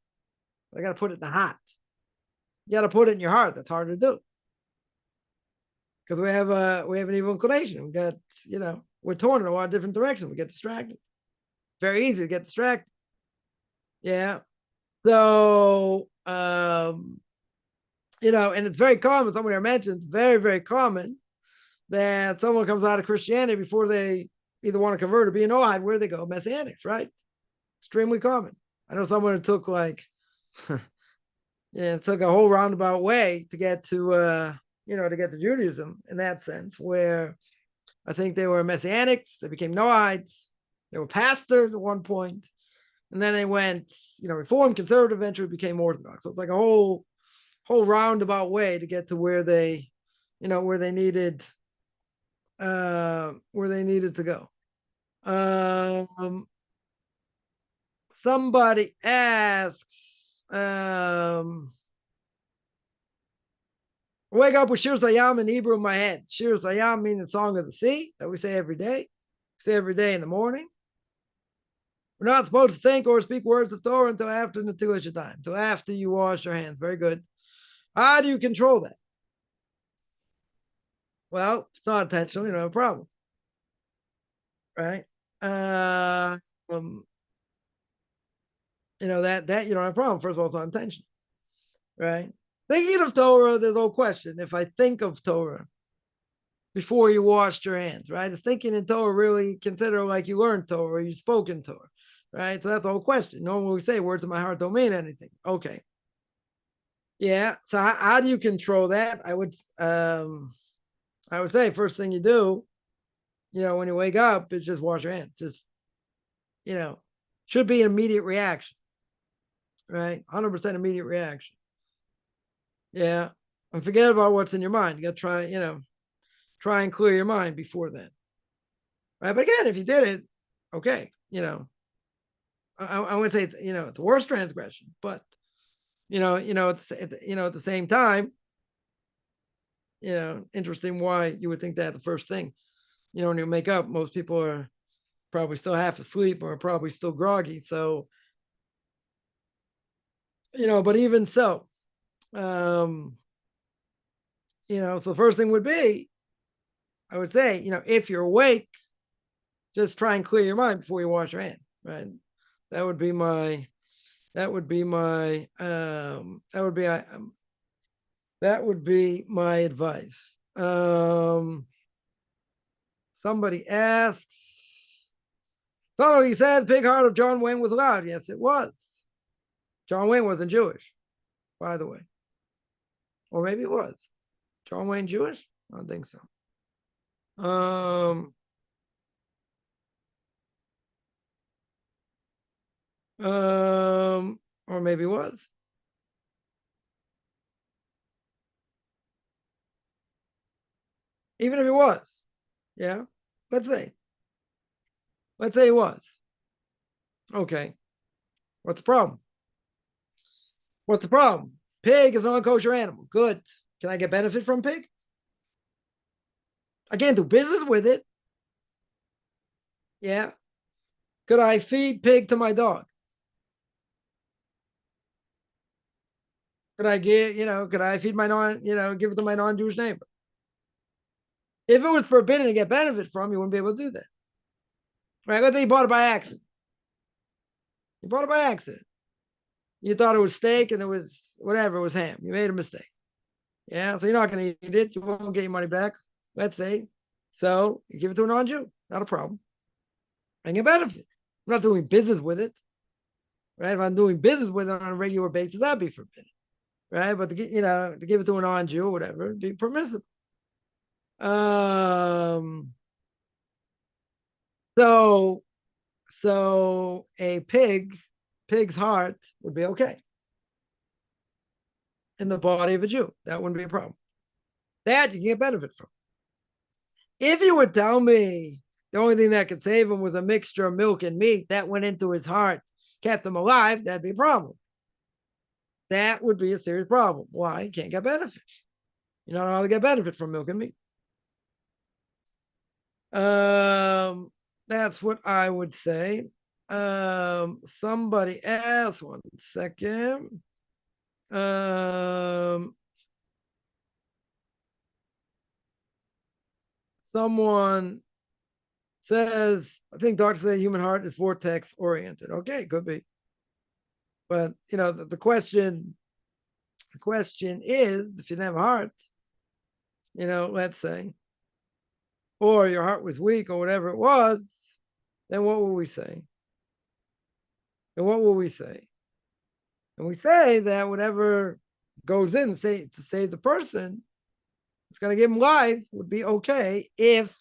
I got to put it in the heart. You got to put it in your heart. That's hard to do. Because we have an evil inclination. We got, we're torn in a lot of different directions. We get distracted. Very easy to get distracted. Yeah. So and it's very common, somebody mentioned, it's very, very common that someone comes out of Christianity before they either want to convert or be an Ohad. Where do they go? Messianics, right? Extremely common. I know someone who took it took a whole roundabout way to get to Judaism in that sense, where I think they were Messianics, they became Noahides, they were pastors at one point, and then they went, Reformed, conservative, eventually became Orthodox. So it's like a whole roundabout way to get to where they, where they needed to go. Somebody asks, wake up with Shir Sayam in Hebrew in my head. Shir Sayam meaning the song of the sea that we say every day. We say every day in the morning. We're not supposed to think or speak words of Torah until after Netilas time, until after you wash your hands. Very good. How do you control that? Well, it's not intentional, you don't have a problem. Right? That you don't have a problem. First of all, it's not intentional. Right? Thinking of Torah, there's no question. If I think of Torah before you washed your hands, right? Is thinking in Torah really consider like you learned Torah or you spoke in Torah, right? So that's the whole question. Normally we say words in my heart don't mean anything. Okay. Yeah. So how do you control that? I would say first thing you do, when you wake up, is just wash your hands. Just, should be an immediate reaction, right? 100% immediate reaction. Yeah. And forget about what's in your mind. You got to try and clear your mind before then. Right. But again, if you did it, okay, I wouldn't say, it's the worst transgression, but, it's, at the same time, interesting why you would think that the first thing, when you make up, most people are probably still half asleep or probably still groggy. So, but even so, so the first thing would be, I would say, if you're awake, just try and clear your mind before you wash your hands, right? That would be my advice. Somebody asks, so he says, big heart of John Wayne was loud. Yes, it was. John Wayne wasn't Jewish, by the way. Or maybe it was. John Wayne Jewish? I don't think so. Or maybe it was. Even if it was, yeah. Let's say it was. Okay. What's the problem? Pig is an unkosher animal. Good. Can I get benefit from pig? I can't do business with it. Yeah. Could I feed pig to my dog? Could I could I feed give it to my non-Jewish neighbor? If it was forbidden to get benefit from, you wouldn't be able to do that. Right? Let's say you bought it by accident. You thought it was steak and it was whatever, it was ham. You made a mistake. Yeah, so you're not going to eat it. You won't get your money back, let's say. So you give it to a non-Jew. Not a problem. And get benefit. I'm not doing business with it. Right? If I'm doing business with it on a regular basis, that'd be forbidden. Right? But to give it to a non-Jew or whatever, it'd be permissible. So a pig's heart would be okay. in the body of a Jew. That wouldn't be a problem. That you can get benefit from. If you would tell me the only thing that could save him was a mixture of milk and meat that went into his heart, kept him alive, that'd be a problem. That would be a serious problem. Why? You can't get benefit. You're not allowed to get benefit from milk and meat. That's what I would say. Somebody else, 1 second. Someone says, I think doctors say human heart is vortex oriented. Okay, could be. But the question is, if you didn't have a heart, let's say, or your heart was weak or whatever it was, then what will we say? And what will we say? And we say that whatever goes in to save the person, it's going to give him life, would be okay if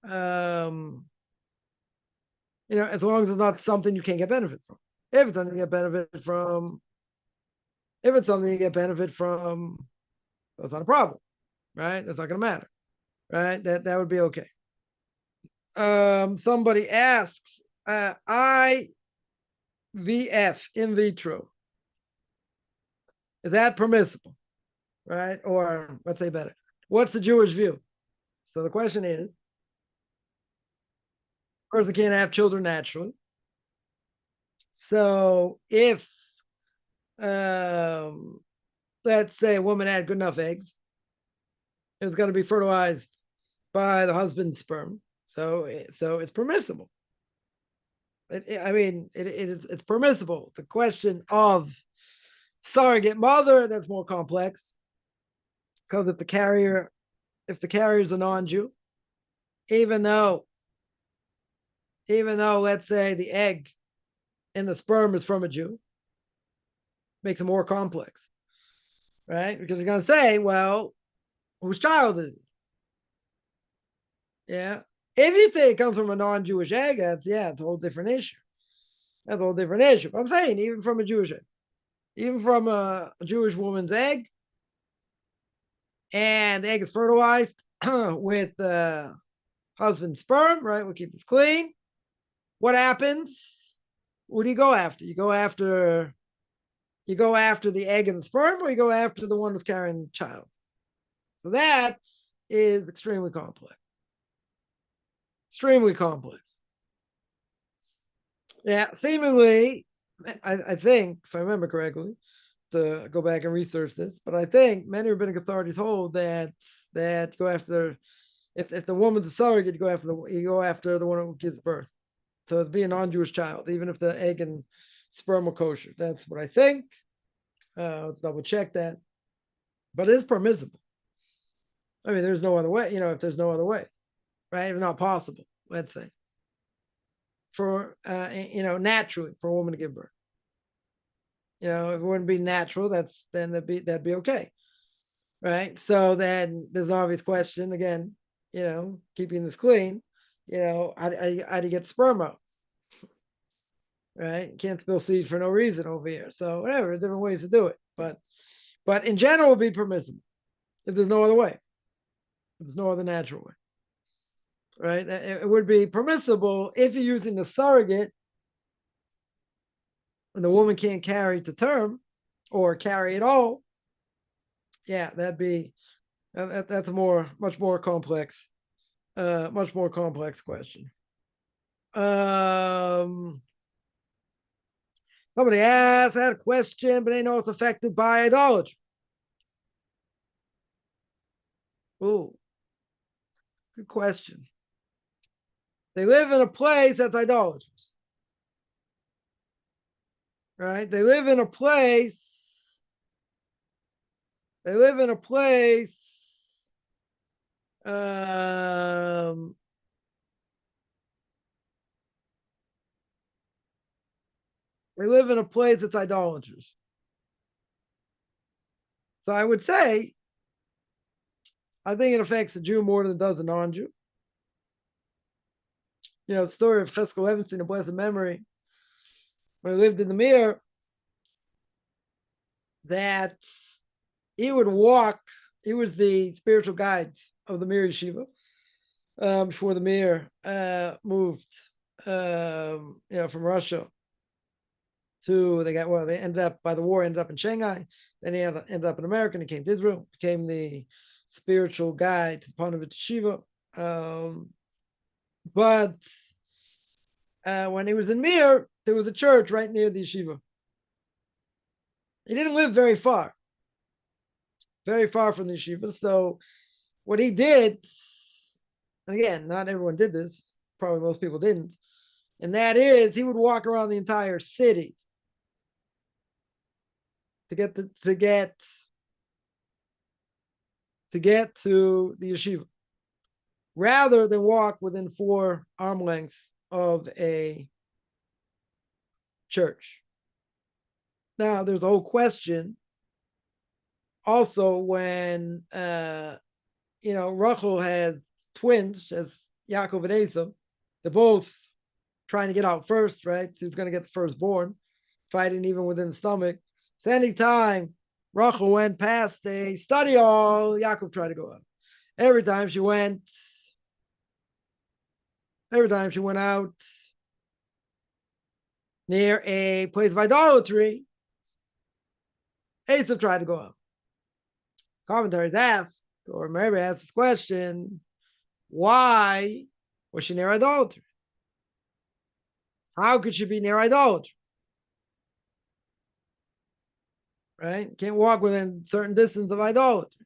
as long as it's not something you can't get benefit from. If it's something you get benefit from, that's not a problem, right? That's not going to matter, right? That would be okay. Somebody asks, IVF in vitro, is that permissible, right? Or let's say better, what's the Jewish view? So the question is, a person can't have children naturally. So if, let's say a woman had good enough eggs, it's going to be fertilized by the husband's sperm. So it's permissible. It's permissible. The question of surrogate mother, that's more complex, because if the carrier is a nonJew, even though let's say the egg and the sperm is from a Jew, makes it more complex, right? Because you're going to say, well, whose child is it? Yeah. If you say it comes from a non-Jewish egg, it's a whole different issue. That's a whole different issue. But I'm saying, even from a Jewish egg, even from a Jewish woman's egg, and the egg is fertilized with the husband's sperm, right? We'll keep this clean. What happens? What do you go after? You go after the egg and the sperm, or you go after the one who's carrying the child? So that is extremely complex. Extremely complex. Yeah, seemingly, I think, if I remember correctly, to go back and research this, but I think many rabbinic authorities hold that go after, if the woman's a surrogate, you go after the one who gives birth. So it'd be a non-Jewish child, even if the egg and sperm are kosher. That's what I think. Let's double check that. But it is permissible. I mean, there's no other way, if there's no other way, right? If not possible, let's say, for, naturally for a woman to give birth. If it wouldn't be natural, then that'd be okay. Right. So then there's an obvious question again, keeping this clean, how do you get sperm out? Right. You can't spill seed for no reason over here. So whatever, different ways to do it. But in general, it would be permissible if there's no other way. If there's no other natural way. Right. It would be permissible if you're using the surrogate and the woman can't carry to term or carry at all. Yeah, that's a much more complex question. Somebody asked that question, but they know it's affected by idolatry. Ooh, good question. They live in a place that's idolatrous, right? They live in a place. They live in a place that's idolatrous. So I would say, I think it affects the Jew more than it does a non-Jew. The story of Cheskel Evanstein, a blessed memory, when he lived in the Mir, that he would walk. He was the spiritual guide of the Mir Yeshiva before the Mir moved, from Russia to they ended up by the war ended up in Shanghai. Then he ended up in America and he came to Israel, became the spiritual guide to the Panovich Yeshiva. But when he was in Mir, there was a church right near the yeshiva. He didn't live very far from the yeshiva. So what he did, and again, not everyone did this, probably most people didn't, and that is he would walk around the entire city to get to the yeshiva, rather than walk within 4 arm lengths of a church. Now, there's a whole question also when, Rachel has twins, as Yaakov and Esau. They're both trying to get out first, right? Who's going to get the firstborn, fighting even within the stomach. So anytime Rachel went past a study hall, Yaakov tried to go out. Every time she went out near a place of idolatry, Esau tried to go out. Commentaries ask, or maybe ask this question, why was she near idolatry? How could she be near idolatry? Right? Can't walk within a certain distance of idolatry.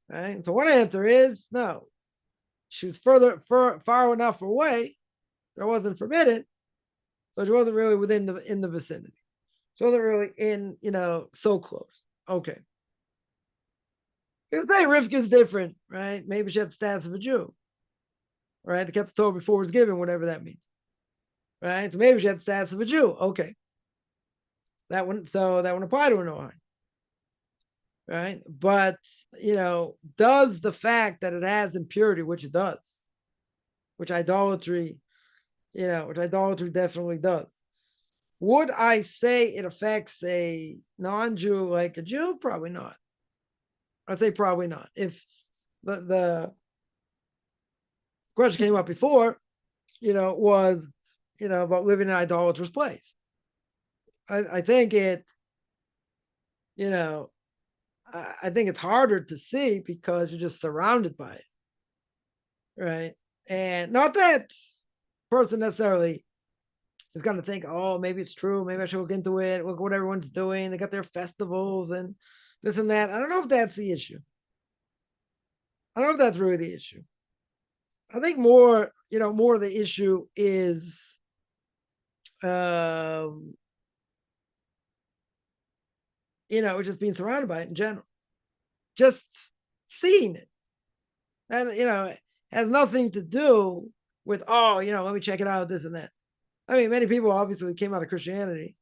Right? So one answer is no. She was far enough away that it wasn't forbidden, so she wasn't really in the vicinity. She wasn't really in, so close. Okay. You say Rivka's different, right? Maybe she had the status of a Jew, right? They kept the Torah before it was given, whatever that means, right? So maybe she had the status of a Jew. Okay, that wouldn't apply to her no harm, right? But does the fact that it has impurity, which it does, which idolatry definitely does, would I say it affects a non-Jew like a Jew? Probably not. I'd say probably not. If the question came up before, was, about living in an idolatrous place. I think I think it's harder to see because you're just surrounded by it, right? And not that person necessarily is going to think, oh, maybe it's true. Maybe I should look into it. Look what everyone's doing. They got their festivals and this and that. I don't know if that's the issue. I don't know if that's really the issue. I think more of the issue is just being surrounded by it in general. Just seeing it. And it has nothing to do with, let me check it out, this and that. I mean, many people obviously came out of Christianity,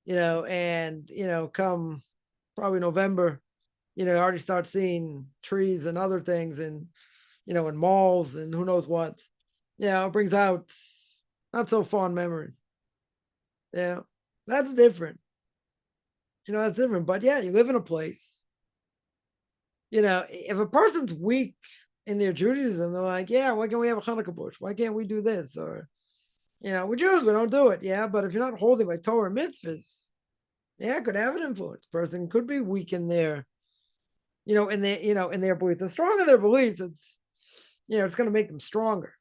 and come probably November, already start seeing trees and other things and in malls and who knows what. It brings out not so fond memories. Yeah, that's different. That's different. But yeah, you live in a place. If a person's weak in their Judaism, they're like, yeah, why can't we have a Hanukkah bush? Why can't we do this? Or, we're Jews, we don't do it. Yeah, but if you're not holding by Torah mitzvahs, yeah, it could have an influence. Person could be weak in their, in their beliefs. They're strong in their beliefs. It's, it's going to make them stronger,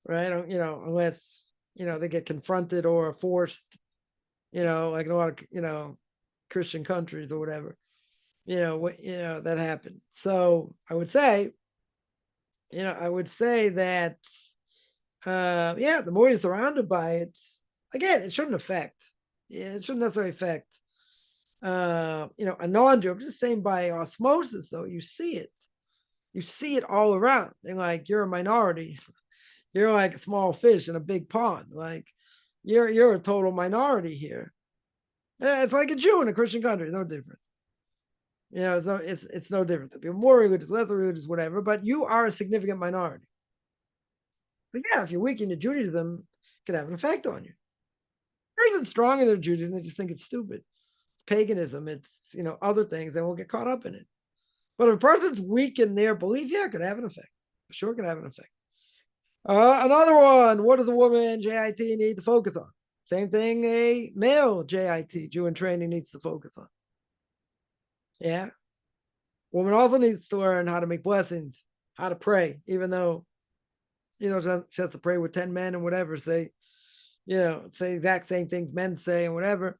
right? Unless, they get confronted or forced, like in a lot of, Christian countries or whatever, that happens. So I would say that, the more you're surrounded by it, again, it shouldn't affect. It shouldn't necessarily affect, a non-Jew. I'm just saying by osmosis, though, you see it. You see it all around. They're like, you're a minority. You're like a small fish in a big pond. Like, you're a total minority here. It's like a Jew in a Christian country. No different. It's no different. If you're more religious, less religious, whatever, but you are a significant minority. But yeah, if you're weak in your Judaism, it could have an effect on you. Or is it strong in their Judaism? They just think it's stupid. paganism, it's, other things, then we'll get caught up in it. But if a person's weak in their belief, yeah, it could have an effect. Sure could have an effect. Another one, what does a woman, JIT, need to focus on? Same thing a male JIT, Jew in training, needs to focus on. Yeah. Woman also needs to learn how to make blessings, how to pray, even though, she has to pray with 10 men and whatever, say exact same things men say and whatever,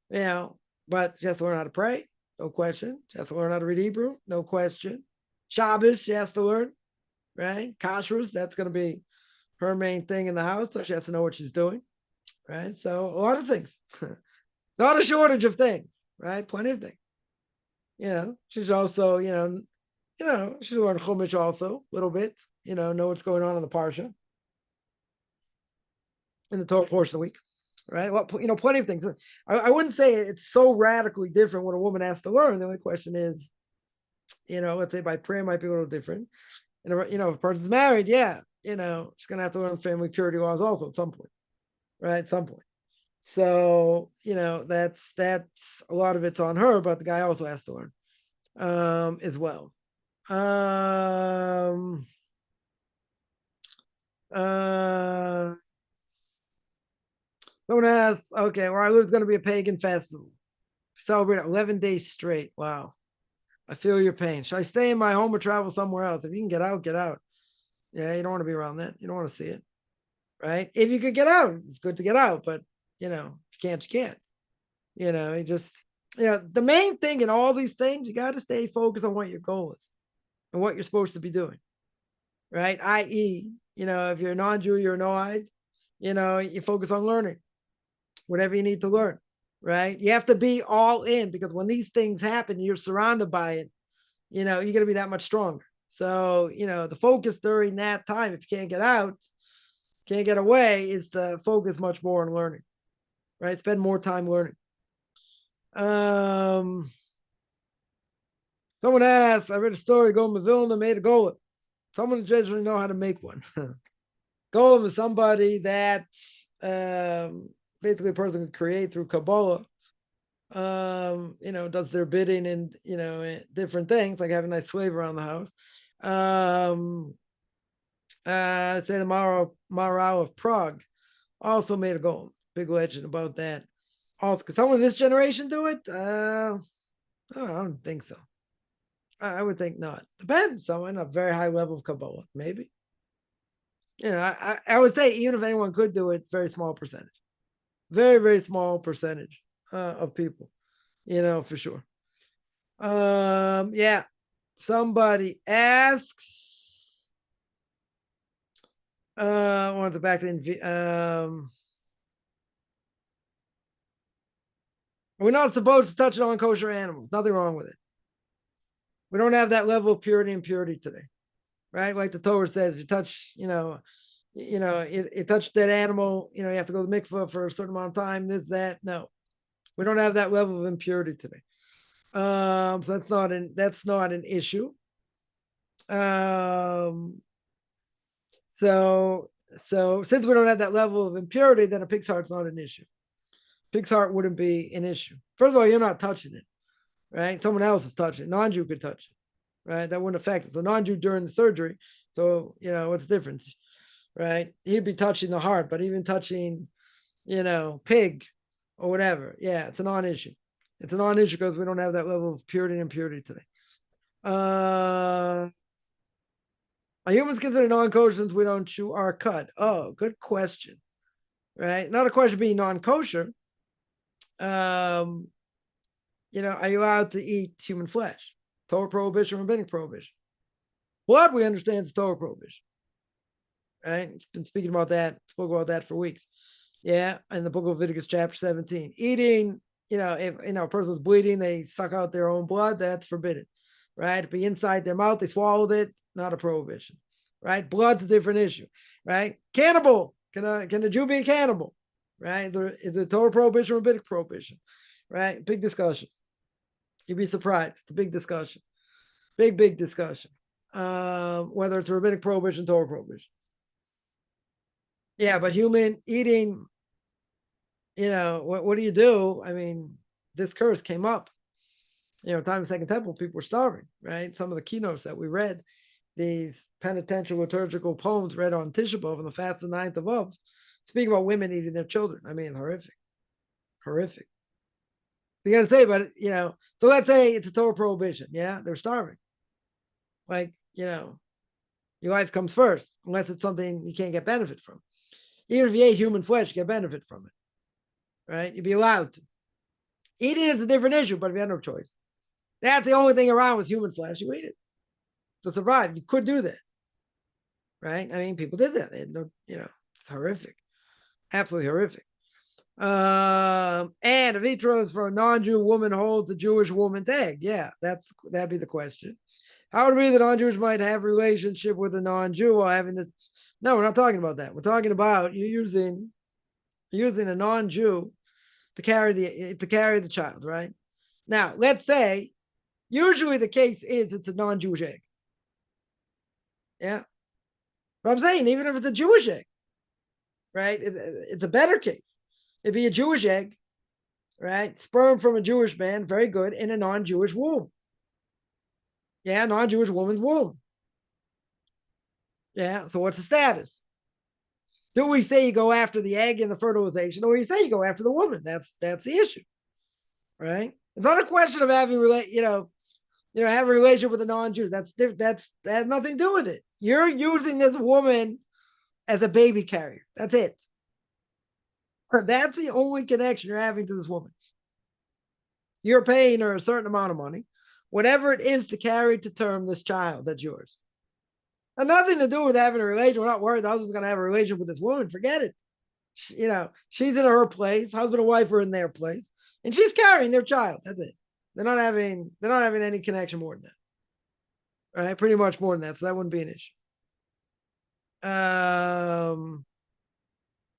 but she has to learn how to pray, no question. She has to learn how to read Hebrew, no question. Shabbos, she has to learn, right? Kashrus, that's going to be her main thing in the house, so she has to know what she's doing, right? So a lot of things, not a shortage of things, right? Plenty of things. She's also, she's learned Chumash also a little bit, know what's going on in the Parsha, in the Torah portion of the week, right? Well, plenty of things. I wouldn't say it's so radically different what a woman has to learn. The only question is, let's say by prayer might be a little different. And, if a person's married, yeah, she's going to have to learn family purity laws also at some point, right? At some point. So, that's a lot of it's on her, but the guy also has to learn as well. Someone asks, okay, where I live is going to be a pagan festival. Celebrate 11 days straight. Wow. I feel your pain. Should I stay in my home or travel somewhere else? If you can get out, get out. Yeah, you don't want to be around that. You don't want to see it. Right? If you could get out, it's good to get out. But, if you can't, you can't. You just, the main thing in all these things, you got to stay focused on what your goal is and what you're supposed to be doing. Right? I.e., if you're a non-Jew, you're a no-id, you focus on learning whatever you need to learn, right? You have to be all in, because when these things happen, you're surrounded by it, you're going to be that much stronger. So, the focus during that time, if you can't get out, can't get away, is to focus much more on learning, right? Spend more time learning. Someone asked, I read a story, Golem of Vilna made a golem. Someone generally know how to make one. Golem is somebody that basically a person can create through Kabbalah, does their bidding and, different things, like having a nice slave around the house. Say the Maharal of Prague also made a golem. Big legend about that. Also, could someone in this generation do it? I don't think so. I would think not. Depends. Someone a very high level of Kabbalah, maybe. I would say even if anyone could do it, very small percentage. Very, very small percentage of people, for sure. Yeah. Somebody asks, I want to back in, we're not supposed to touch non-kosher animals. Nothing wrong with it. We don't have that level of purity and purity today, right? Like the Torah says, if you touch, you touch that animal, you have to go to the mikveh for a certain amount of time, this, that. No, we don't have that level of impurity today. So that's not an issue. So since we don't have that level of impurity, then a pig's heart's not an issue. Pig's heart wouldn't be an issue. First of all, you're not touching it, right? Someone else is touching it. Non-Jew could touch it, right? That wouldn't affect it. So non-Jew during the surgery. So, what's the difference, right? He'd be touching the heart, but even touching, pig or whatever. Yeah, it's a non-issue. It's a non-issue because we don't have that level of purity and impurity today. Are humans considered non-kosher since we don't chew our cut? Oh, good question. Right? Not a question being non-kosher. Are you allowed to eat human flesh? Torah prohibition, rabbinic prohibition. Blood, we understand, is Torah prohibition. Right? It's been spoke about that for weeks. Yeah, in the book of Leviticus, chapter 17. Eating, if a person's bleeding, they suck out their own blood, that's forbidden. Right? If be inside their mouth, they swallowed it, not a prohibition. Right? Blood's a different issue. Right? Cannibal. Can a Jew be a cannibal? Right? Is it Torah prohibition or rabbinic prohibition? Right? Big discussion. You'd be surprised. It's a big discussion. Big discussion. Whether it's a rabbinic prohibition, Torah prohibition. Yeah, but human eating, what do you do? I mean, this curse came up. Time of the Second Temple, people were starving, right? Some of the keynotes that we read, these penitential liturgical poems read on Tisha B'Av on the fast of the 9th of Av, speaking about women eating their children. I mean, horrific. You got to say, but so let's say it's a Torah prohibition. Yeah, they're starving. Like, your life comes first, unless it's something you can't get benefit from. Even if you ate human flesh, you get benefit from it, right? You'd be allowed to. Eating is a different issue, but if you have no choice, that's the only thing around with human flesh. You eat it to survive. You could do that, right? I mean, people did that. They had no, it's horrific, absolutely horrific. And if idolist for a non-Jew woman holds a Jewish woman's egg, yeah, that'd be the question. How would it be that non-Jews might have relationship with a non-Jew while having this? No, we're not talking about that. We're talking about you using a non-Jew to carry the child, right? Now, let's say usually the case is it's a non-Jewish egg. Yeah. But I'm saying even if it's a Jewish egg, right? It's a better case. It'd be a Jewish egg, right? Sperm from a Jewish man, very good, in a non-Jewish womb. Yeah, non-Jewish woman's womb. Yeah, so what's the status? Do we say you go after the egg in the fertilization, or you say you go after the woman? That's the issue, right? It's not a question of having have a relationship with a non-Jew. That has nothing to do with it. You're using this woman as a baby carrier. That's it. That's the only connection you're having to this woman. You're paying her a certain amount of money, whatever it is to carry to term this child that's yours. And nothing to do with having a relation. We're not worried the husband's going to have a relationship with this woman. Forget it. She's in her place. Husband and wife are in their place, and she's carrying their child. That's it. They're not having any connection more than that. Right? Pretty much more than that. So that wouldn't be an issue.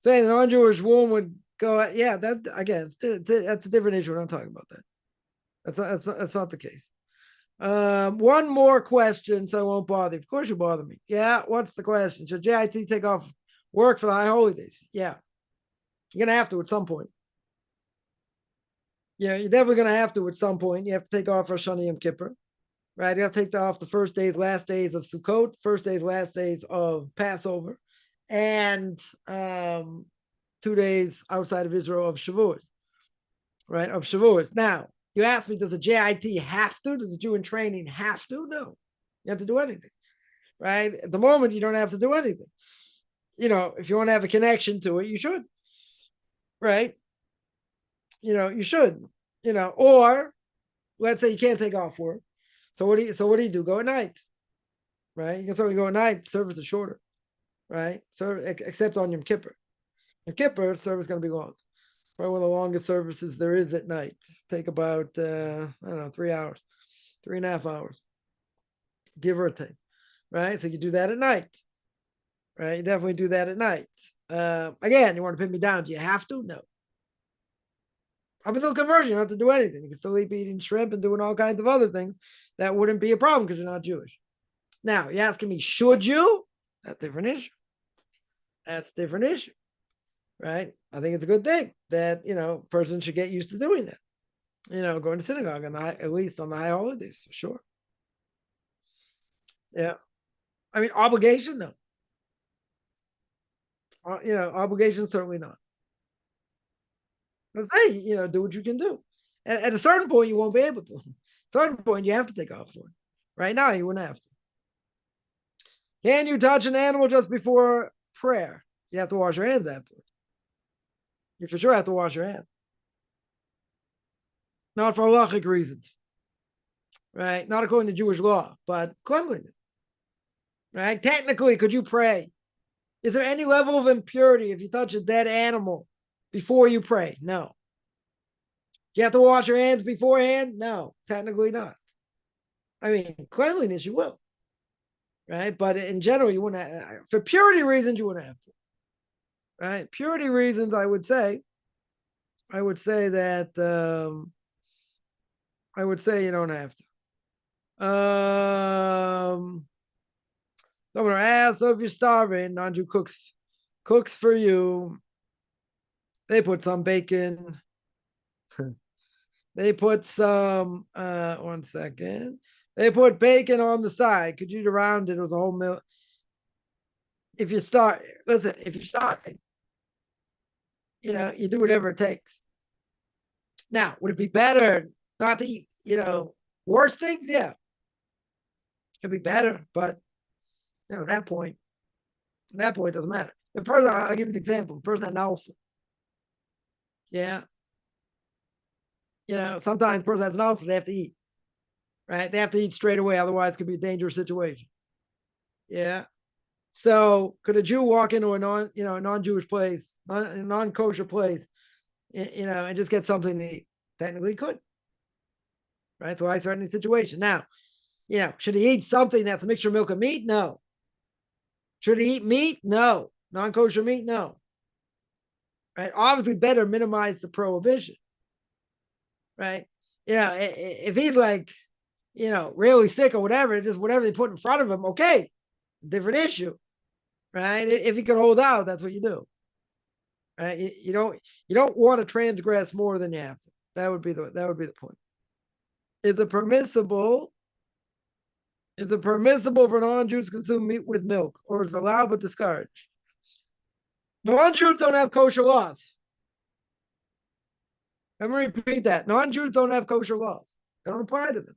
Saying the non-Jewish woman would go, yeah, that again, that's a different issue. We're not talking about that. That's not the case. One more question, so I won't bother you. Of course you bother me. Yeah, what's the question? Should JIT take off work for the high holy days? Yeah. You're going to have to at some point. Yeah, you're definitely going to have to at some point. You have to take off for Shana Yom Kippur, right? You have to take off the first days, last days of Sukkot, first days, last days of Passover, and 2 days outside of Israel of Shavuos, right? Of Shavuos. Now, you asked me, does a JIT have to? Does a Jew in training have to? No. You have to do anything, right? At the moment, you don't have to do anything. If you want to have a connection to it, you should, right? You should, or let's say you can't take off work. So what do you do? Go at night, right? You can certainly go at night. Service is shorter, right? So except on Yom Kippur. Yom Kippur, service is going to be long. Probably one of the longest services there is at night. Take about, 3 hours, 3.5 hours, give or take, right? So you do that at night, right? You definitely do that at night. Again, you want to pin me down. Do you have to? No. Up until conversion, you don't have to do anything. You can still be eating shrimp and doing all kinds of other things. That wouldn't be a problem because you're not Jewish. Now, you're asking me, should you? That's a different issue. That's a different issue, right? I think it's a good thing that, a person should get used to doing that. Going to synagogue at least on the high holidays, for sure. Yeah. I mean, obligation, no. Obligation, certainly not. Let's say, do what you can do. At a certain point, you won't be able to. At a certain point, you have to take off for it. Right now, you wouldn't have to. Can you touch an animal just before prayer? You have to wash your hands after. You for sure have to wash your hands. Not for halachic reasons. Right? Not according to Jewish law, but cleanliness. Right? Technically, could you pray? Is there any level of impurity if you touch a dead animal before you pray? No. Do you have to wash your hands beforehand? No, technically not. I mean, cleanliness, you will. Right? But in general, you wouldn't have, for purity reasons, you wouldn't have to. Right? Purity reasons, I would say that I would say you don't have to. Someone asked, so if you're starving, non-Jew cooks for you. They put some bacon. They put some, 1 second. They put bacon on the side. Could you eat around it with a whole milk? If you start, listen, if you start, you do whatever it takes. Now, would it be better not to eat, worse things? Yeah, it'd be better, but at that point, it doesn't matter. The person, I'll give you an example. The person that knows, yeah, sometimes the person that's knows they have to eat, right? They have to eat straight away, otherwise, it could be a dangerous situation. Yeah. So, could a Jew walk into a non-Jewish place, a non-kosher place, and just get something to eat? Technically, could, right? It's a life-threatening situation. Now, should he eat something that's a mixture of milk and meat? No. Should he eat meat? No. Non-kosher meat? No. Right? Obviously, better minimize the prohibition. Right? If he's like, really sick or whatever, just whatever they put in front of him, okay, different issue. Right? If he can hold out, that's what you do. Right? You don't want to transgress more than you have to. That would be the point. Is it permissible for non-Jews to consume meat with milk, or is it allowed but discouraged? Non-Jews don't have kosher laws. Let me repeat that. Non-Jews don't have kosher laws. They don't apply to them.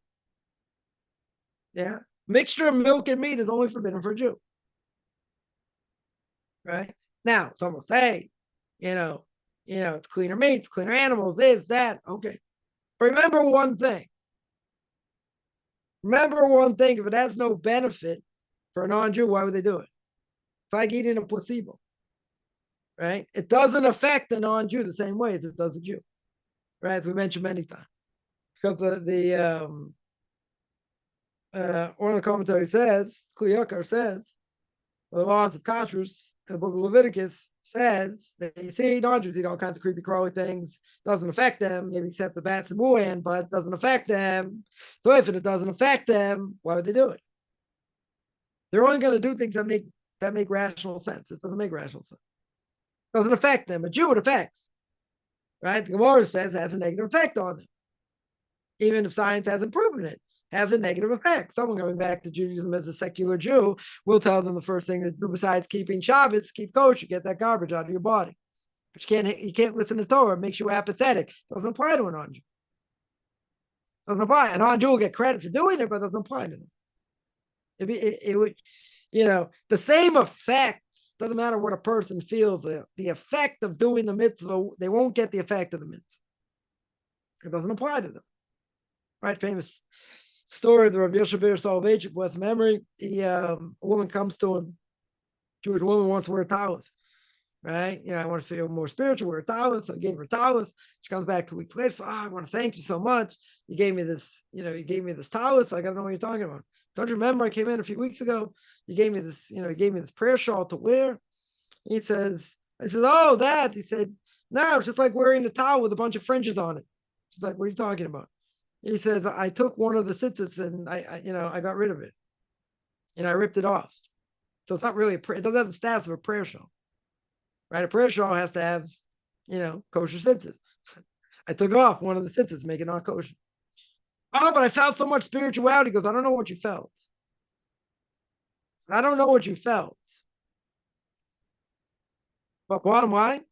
Yeah. Mixture of milk and meat is only forbidden for a Jew. Right? Now, some will say, it's cleaner meats, cleaner animals, this, that. Okay. Remember one thing. If it has no benefit for a non-Jew, why would they do it? It's like eating a placebo. Right? It doesn't affect the non-Jew the same way as it does a Jew. Right? As we mentioned many times. Because one of the commentaries says, Kliyakar says, the laws of kashrus in the book of Leviticus says that you see non-Jews eat all kinds of creepy crawly things, doesn't affect them, maybe except the bats and mu'an, but doesn't affect them. So if it doesn't affect them, why would they do it? They're only going to do things that make rational sense. This doesn't make rational sense. It doesn't affect them. A Jew, it affects. Right? The Gemara says it has a negative effect on them. Even if science hasn't proven it, has a negative effect. Someone going back to Judaism as a secular Jew will tell them the first thing to do besides keeping Shabbos, keep kosher, get that garbage out of your body. But you can't listen to Torah. It makes you apathetic. Doesn't apply to a non-Jew. Doesn't apply. A non-Jew will get credit for doing it, but it doesn't apply to them. It would, the same effects. Doesn't matter what a person feels. The effect of doing the mitzvah, they won't get the effect of the mitzvah. It doesn't apply to them. Right? Famous story of the Rabbi Shmuel Soloveitchik, West memory. A woman comes to him. Jewish woman wants to wear talis. Right? I want to feel more spiritual, wear talis. So I gave her talis. She comes back 2 weeks later. So, I want to thank you so much. You gave me this, talis. I got to know what you're talking about. Don't you remember I came in a few weeks ago? You gave me this, prayer shawl to wear. I said, oh, that. He said, no, it's just like wearing a towel with a bunch of fringes on it. She's like, what are you talking about? He says, I took one of the tzitzits and I got rid of it. And I ripped it off. So it's not really it doesn't have the status of a prayer shawl. Right? A prayer shawl has to have, kosher tzitzits. I took off one of the tzitzits, make it not kosher. Oh, but I felt so much spirituality. He goes, I don't know what you felt. I don't know what you felt. But bottom line,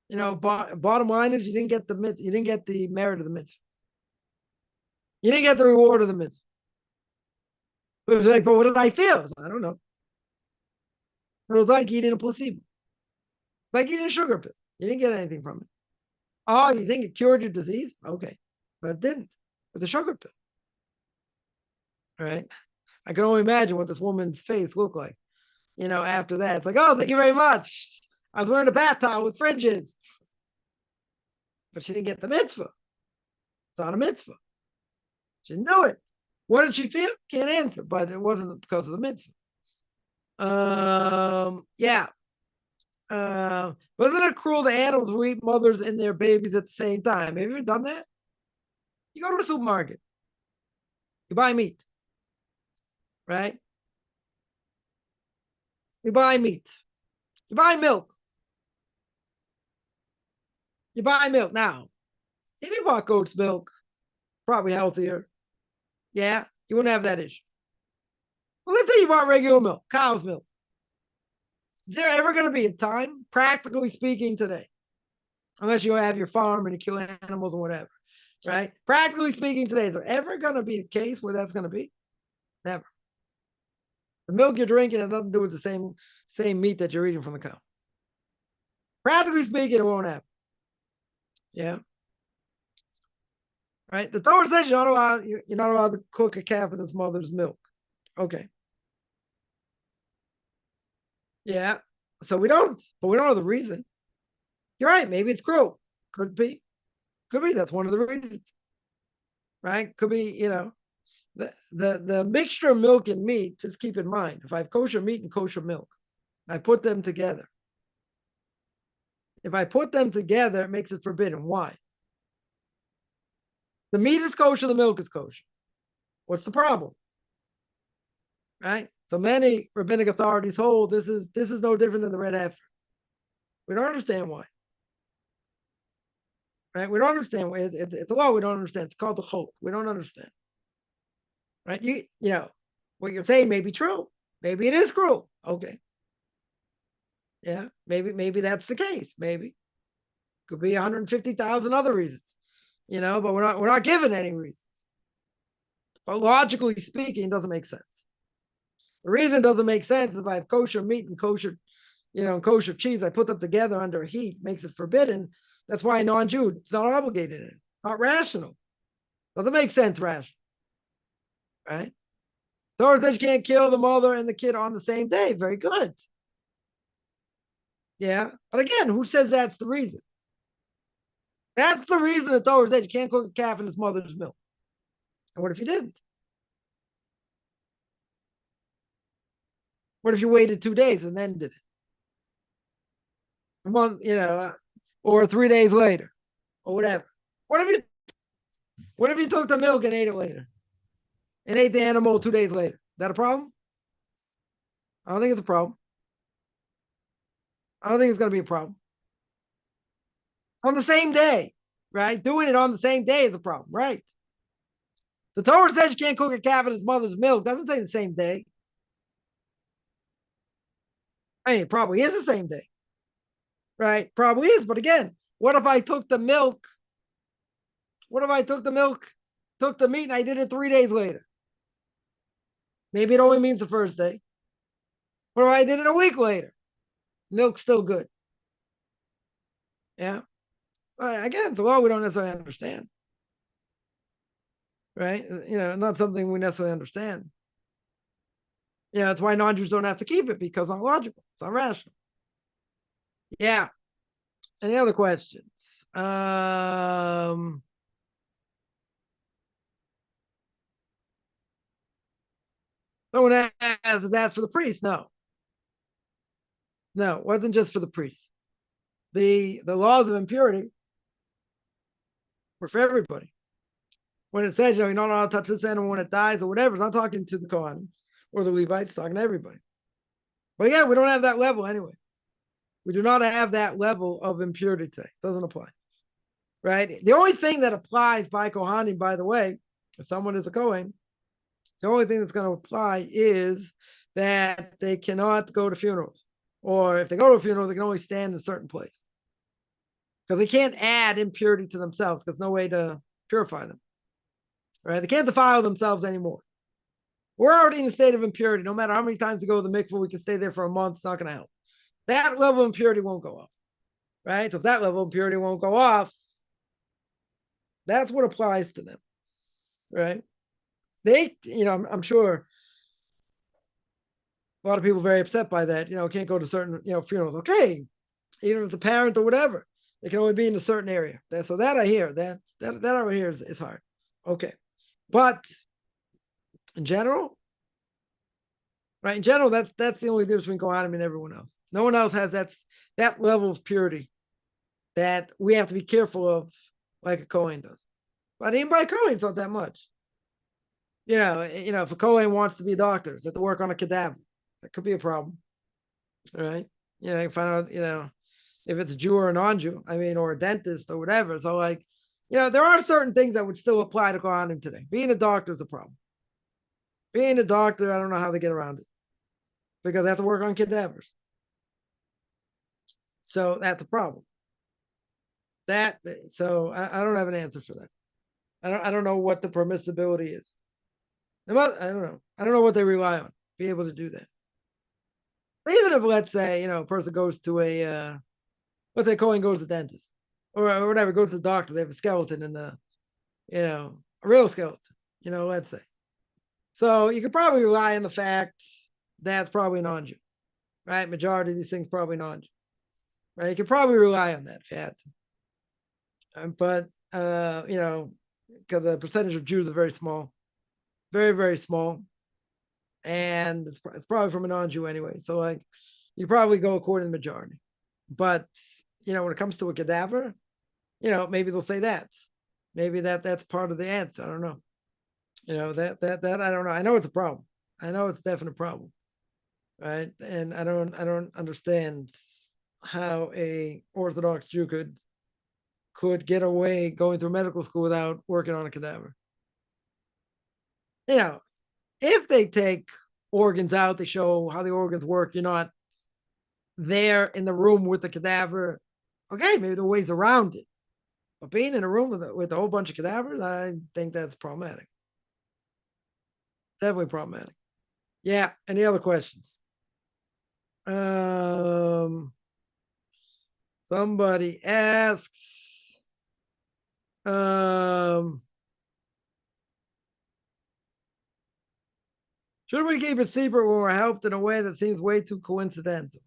bottom line is you didn't get the merit of the mitzvah. You didn't get the reward of the mitzvah. But it was like, but what did I feel? I don't know. It was like eating a placebo. Like eating a sugar pill. You didn't get anything from it. Oh, you think it cured your disease? Okay. But it didn't. It was a sugar pill. Right? I can only imagine what this woman's face looked like. After that. It's like, oh, thank you very much. I was wearing a bath towel with fringes. But she didn't get the mitzvah. It's not a mitzvah. She knew it. What did she feel? Can't answer, but it wasn't because of the mitzvah. Yeah. Wasn't it cruel the animals who eat mothers and their babies at the same time? Have you ever done that? You go to a supermarket. You buy meat. Right? You buy meat. You buy milk. You buy milk. Now, If you bought goat's milk, probably healthier. Yeah, you wouldn't have that issue. Well, let's say you bought regular milk, cow's milk. Is there ever going to be a time, practically speaking, today, unless you have your farm and you kill animals or whatever, right? Practically speaking, today, is there ever going to be a case where that's going to be? Never. The milk you're drinking has nothing to do with the same meat that you're eating from the cow. Practically speaking, it won't happen. Yeah. Right. The Torah says you're not allowed to cook a calf in its mother's milk. Okay. Yeah. So we don't, but we don't know the reason. You're right. Maybe it's cruel. Could be. Could be. That's one of the reasons. Right. Could be, the mixture of milk and meat, just keep in mind, if I have kosher meat and kosher milk, I put them together. If I put them together, it makes it forbidden. Why? The meat is kosher, the milk is kosher. What's the problem? Right? So many rabbinic authorities hold this is no different than the red heifer. We don't understand why. Right? We don't understand why. It's a law we don't understand. It's called the chok. We don't understand. Right? You know, what you're saying may be true. Maybe it is cruel. Okay. Yeah, maybe that's the case. Maybe could be 150,000 other reasons, but we're not given any reason. But logically speaking, it doesn't make sense. The reason it doesn't make sense is if I have kosher meat and kosher, kosher cheese, I put them together under heat, makes it forbidden. That's why a non-Jew is not obligated in it. Not rational. Doesn't make sense rational. Right? Torah says you can't kill the mother and the kid on the same day. Very good. Yeah. But again, who says that's the reason? That's the reason the Torah says you can't cook a calf in its mother's milk. And what if you didn't? What if you waited 2 days and then did it? A month, or 3 days later, or whatever. What if you took the milk and ate it later? And ate the animal 2 days later? Is that a problem? I don't think it's a problem. I don't think it's going to be a problem. On the same day, right? Doing it on the same day is a problem, right? The Torah says you can't cook a calf in its mother's milk. Doesn't say the same day. I mean, it probably is the same day, right? Probably is. But again, what if I took the milk? What if I took the milk, took the meat, and I did it 3 days later? Maybe it only means the first day. What if I did it a week later? Milk's still good. Yeah. Again, it's a law we don't necessarily understand. Right? Not something we necessarily understand. Yeah, that's why non-Jews don't have to keep it, because it's not logical. It's not rational. Yeah. Any other questions? Someone asked, is that for the priest? No. No, it wasn't just for the priest. The laws of impurity were for everybody. When it says, you're not allowed to touch this animal when it dies or whatever, it's not talking to the Kohen or the Levites, it's talking to everybody. But again, we don't have that level anyway. We do not have that level of impurity today. It doesn't apply. Right? The only thing that applies by Kohanim, by the way, if someone is a Kohen, the only thing that's going to apply is that they cannot go to funerals. Or if they go to a funeral, they can only stand in a certain place. Because they can't add impurity to themselves, because there's no way to purify them. Right? They can't defile themselves anymore. We're already in a state of impurity. No matter how many times we go to the mikveh, we can stay there for a month. It's not going to help. That level of impurity won't go off. Right? So if that level of impurity won't go off, that's what applies to them. Right? They, I'm sure a lot of people are very upset by that. Can't go to certain, funerals. Okay. Even if the parent or whatever, they can only be in a certain area. So that I hear. That over here is hard. Okay. But in general, right? In general, that's the only difference between Kohanim and everyone else. No one else has that level of purity that we have to be careful of, like a Kohen does. But even by Kohen, it's not that much. If a Kohen wants to be a doctor, they have to work on a cadaver. That could be a problem. All right. You find out, if it's a Jew or a non-Jew, or a dentist or whatever. So there are certain things that would still apply to Kohanim today. Being a doctor is a problem. Being a doctor, I don't know how they get around it because they have to work on cadavers. So that's a problem. So I don't have an answer for that. I don't know what the permissibility is. I don't know. I don't know what they rely on to be able to do that. Even if, let's say, a person goes to let's say Cohen goes to the dentist or whatever, goes to the doctor, they have a skeleton in the, a real skeleton, let's say. So you could probably rely on the fact that's probably nonJew, right? Majority of these things probably nonJew, right? You could probably rely on that fact. But, because the percentage of Jews are very small, very, very small. And it's probably from a non-Jew anyway. So like you probably go according to the majority. But when it comes to a cadaver, maybe they'll say that. Maybe that's part of the answer. I don't know. That I don't know. I know it's a problem. I know it's a definite problem. Right. And I don't understand how a Orthodox Jew could get away going through medical school without working on a cadaver. If they take organs out, they show how the organs work. You're not there in the room with the cadaver. Okay, maybe there are ways around it. But being in a room with a whole bunch of cadavers, I think that's problematic. Definitely problematic. Yeah. Any other questions? Somebody asks, should we keep it secret when we're helped in a way that seems way too coincidental?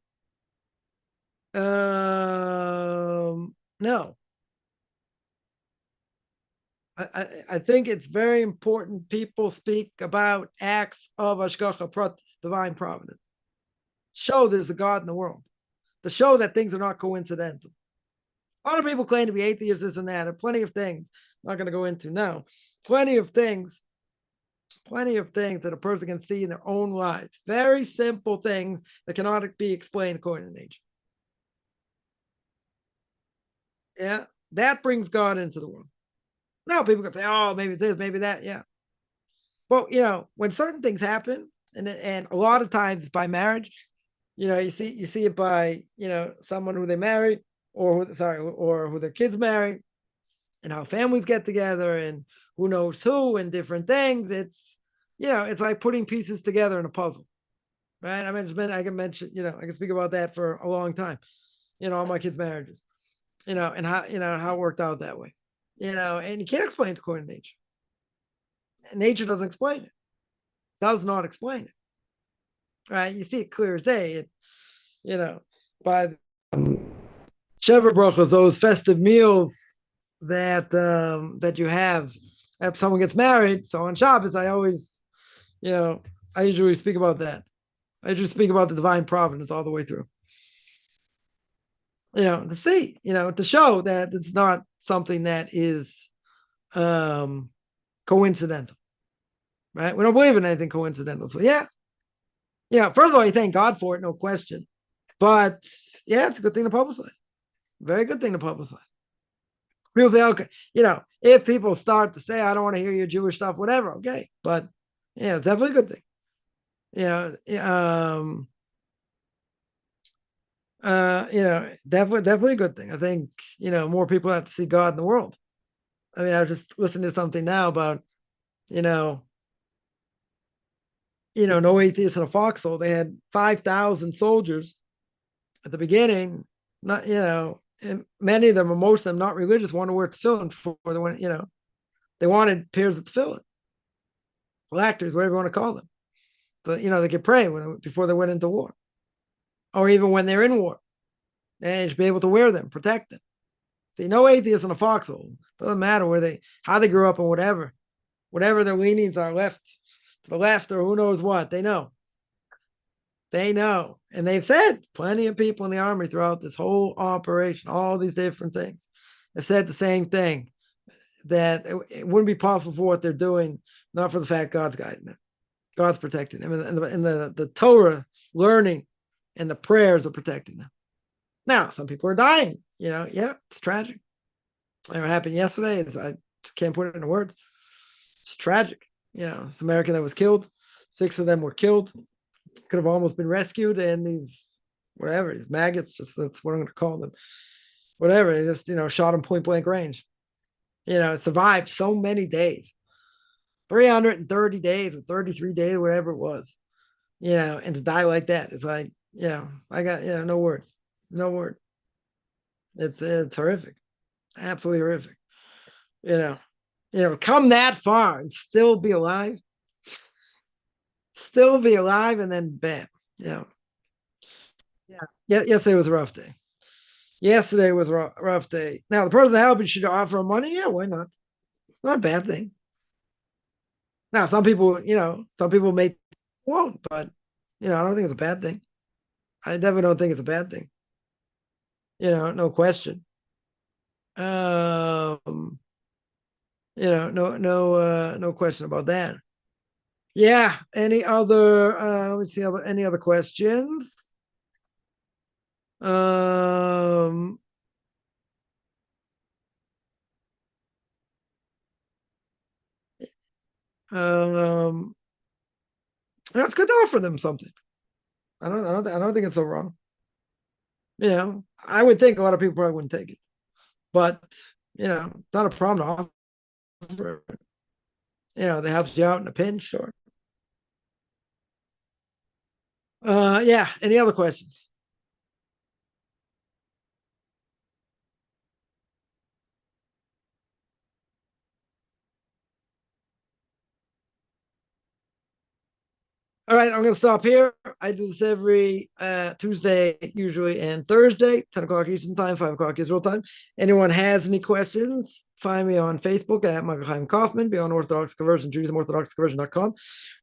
No. I think it's very important people speak about acts of Hashgacha Pratis, divine providence. Show there's a God in the world. To show that things are not coincidental. A lot of people claim to be atheists, this and that. There are plenty of things I'm not going to go into now. Plenty of things that a person can see in their own lives. Very simple things that cannot be explained according to nature. Yeah, that brings God into the world. Now people can say, oh, maybe this, maybe that. Yeah. But, when certain things happen, and a lot of times it's by marriage, you see it by, someone who they marry or who their kids marry and how families get together and who knows who and different things. It's, it's like putting pieces together in a puzzle, right? I can mention, I can speak about that for a long time, all my kids' marriages, and how, how it worked out that way, and you can't explain it according to nature. Nature doesn't explain it, does not explain it, right? You see it clear as day, by the Sheva Brachos, those festive meals that you have if someone gets married. So on Shabbos, I always, I usually speak about that. I usually speak about the divine providence all the way through. To see, to show that it's not something that is coincidental, right? We don't believe in anything coincidental. So yeah, first of all, you thank God for it, no question. But yeah, it's a good thing to publicize. Very good thing to publicize. People say, okay, if people start to say, I don't want to hear your Jewish stuff, whatever, okay. But yeah, it's definitely a good thing. Definitely a good thing. I think, more people have to see God in the world. I mean, I was just listening to something now about, no atheists in a foxhole. They had 5,000 soldiers at the beginning, not, and many of them, or most of them, not religious, wanted to wear tefillin before they went, they wanted pairs of tefillin, phylacteries, whatever you want to call them. But, they could pray before they went into war, or even when they're in war, and should be able to wear them, protect them. See, no atheists in a foxhole. Doesn't matter how they grew up and whatever their leanings are, left to the left or who knows what, they know. They know. And they've said, plenty of people in the army throughout this whole operation, all these different things, have said the same thing, that it wouldn't be possible for what they're doing, not for the fact God's guiding them. God's protecting them. And the Torah learning and the prayers are protecting them. Now, some people are dying, yeah, it's tragic. And what happened yesterday is I can't put it into words. It's tragic. This American that was killed, 6 of them were killed. Could have almost been rescued, and these maggots, just that's what I'm going to call them. Whatever, they just shot him point blank range. Survived so many days, 330 days or 33 days, whatever it was. And to die like that, it's like, I got no words, no word. It's horrific, absolutely horrific. Come that far and still be alive, and then bam. Yeah. Yesterday was a rough day. Yesterday was a rough day. Now, the person helping should offer money. Yeah, why not? Not a bad thing. Now, some people may won't, but I don't think it's a bad thing. I definitely don't think it's a bad thing. No question. No question about that. Yeah. Any other? Let me see. Any other questions? It's good to offer them something. I don't think it's so wrong. I would think a lot of people probably wouldn't take it, but it's not a problem to offer. That helps you out in a pinch, or yeah. Any other questions? All right, I'm going to stop here. I do this every Tuesday, usually, and Thursday, 10 o'clock Eastern Time, 5 o'clock Israel time. Anyone has any questions, find me on Facebook at Michael Chaim Kaufman, be on Orthodox Conversion, Judaism, orthodoxconversion.com,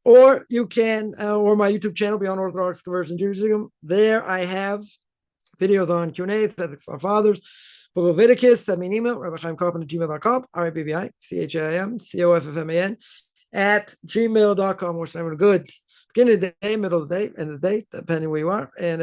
or you can, or my YouTube channel, Beyond Orthodox Conversion Judaism. There I have videos on Q&A, ethics for fathers, book of Leviticus. Send me an email, rabbichaimkaufman@gmail.com, RABBICHAIMCOFFMAN @gmail.com. We're having a good beginning of the day, middle of the day, end of the day, depending where you are. And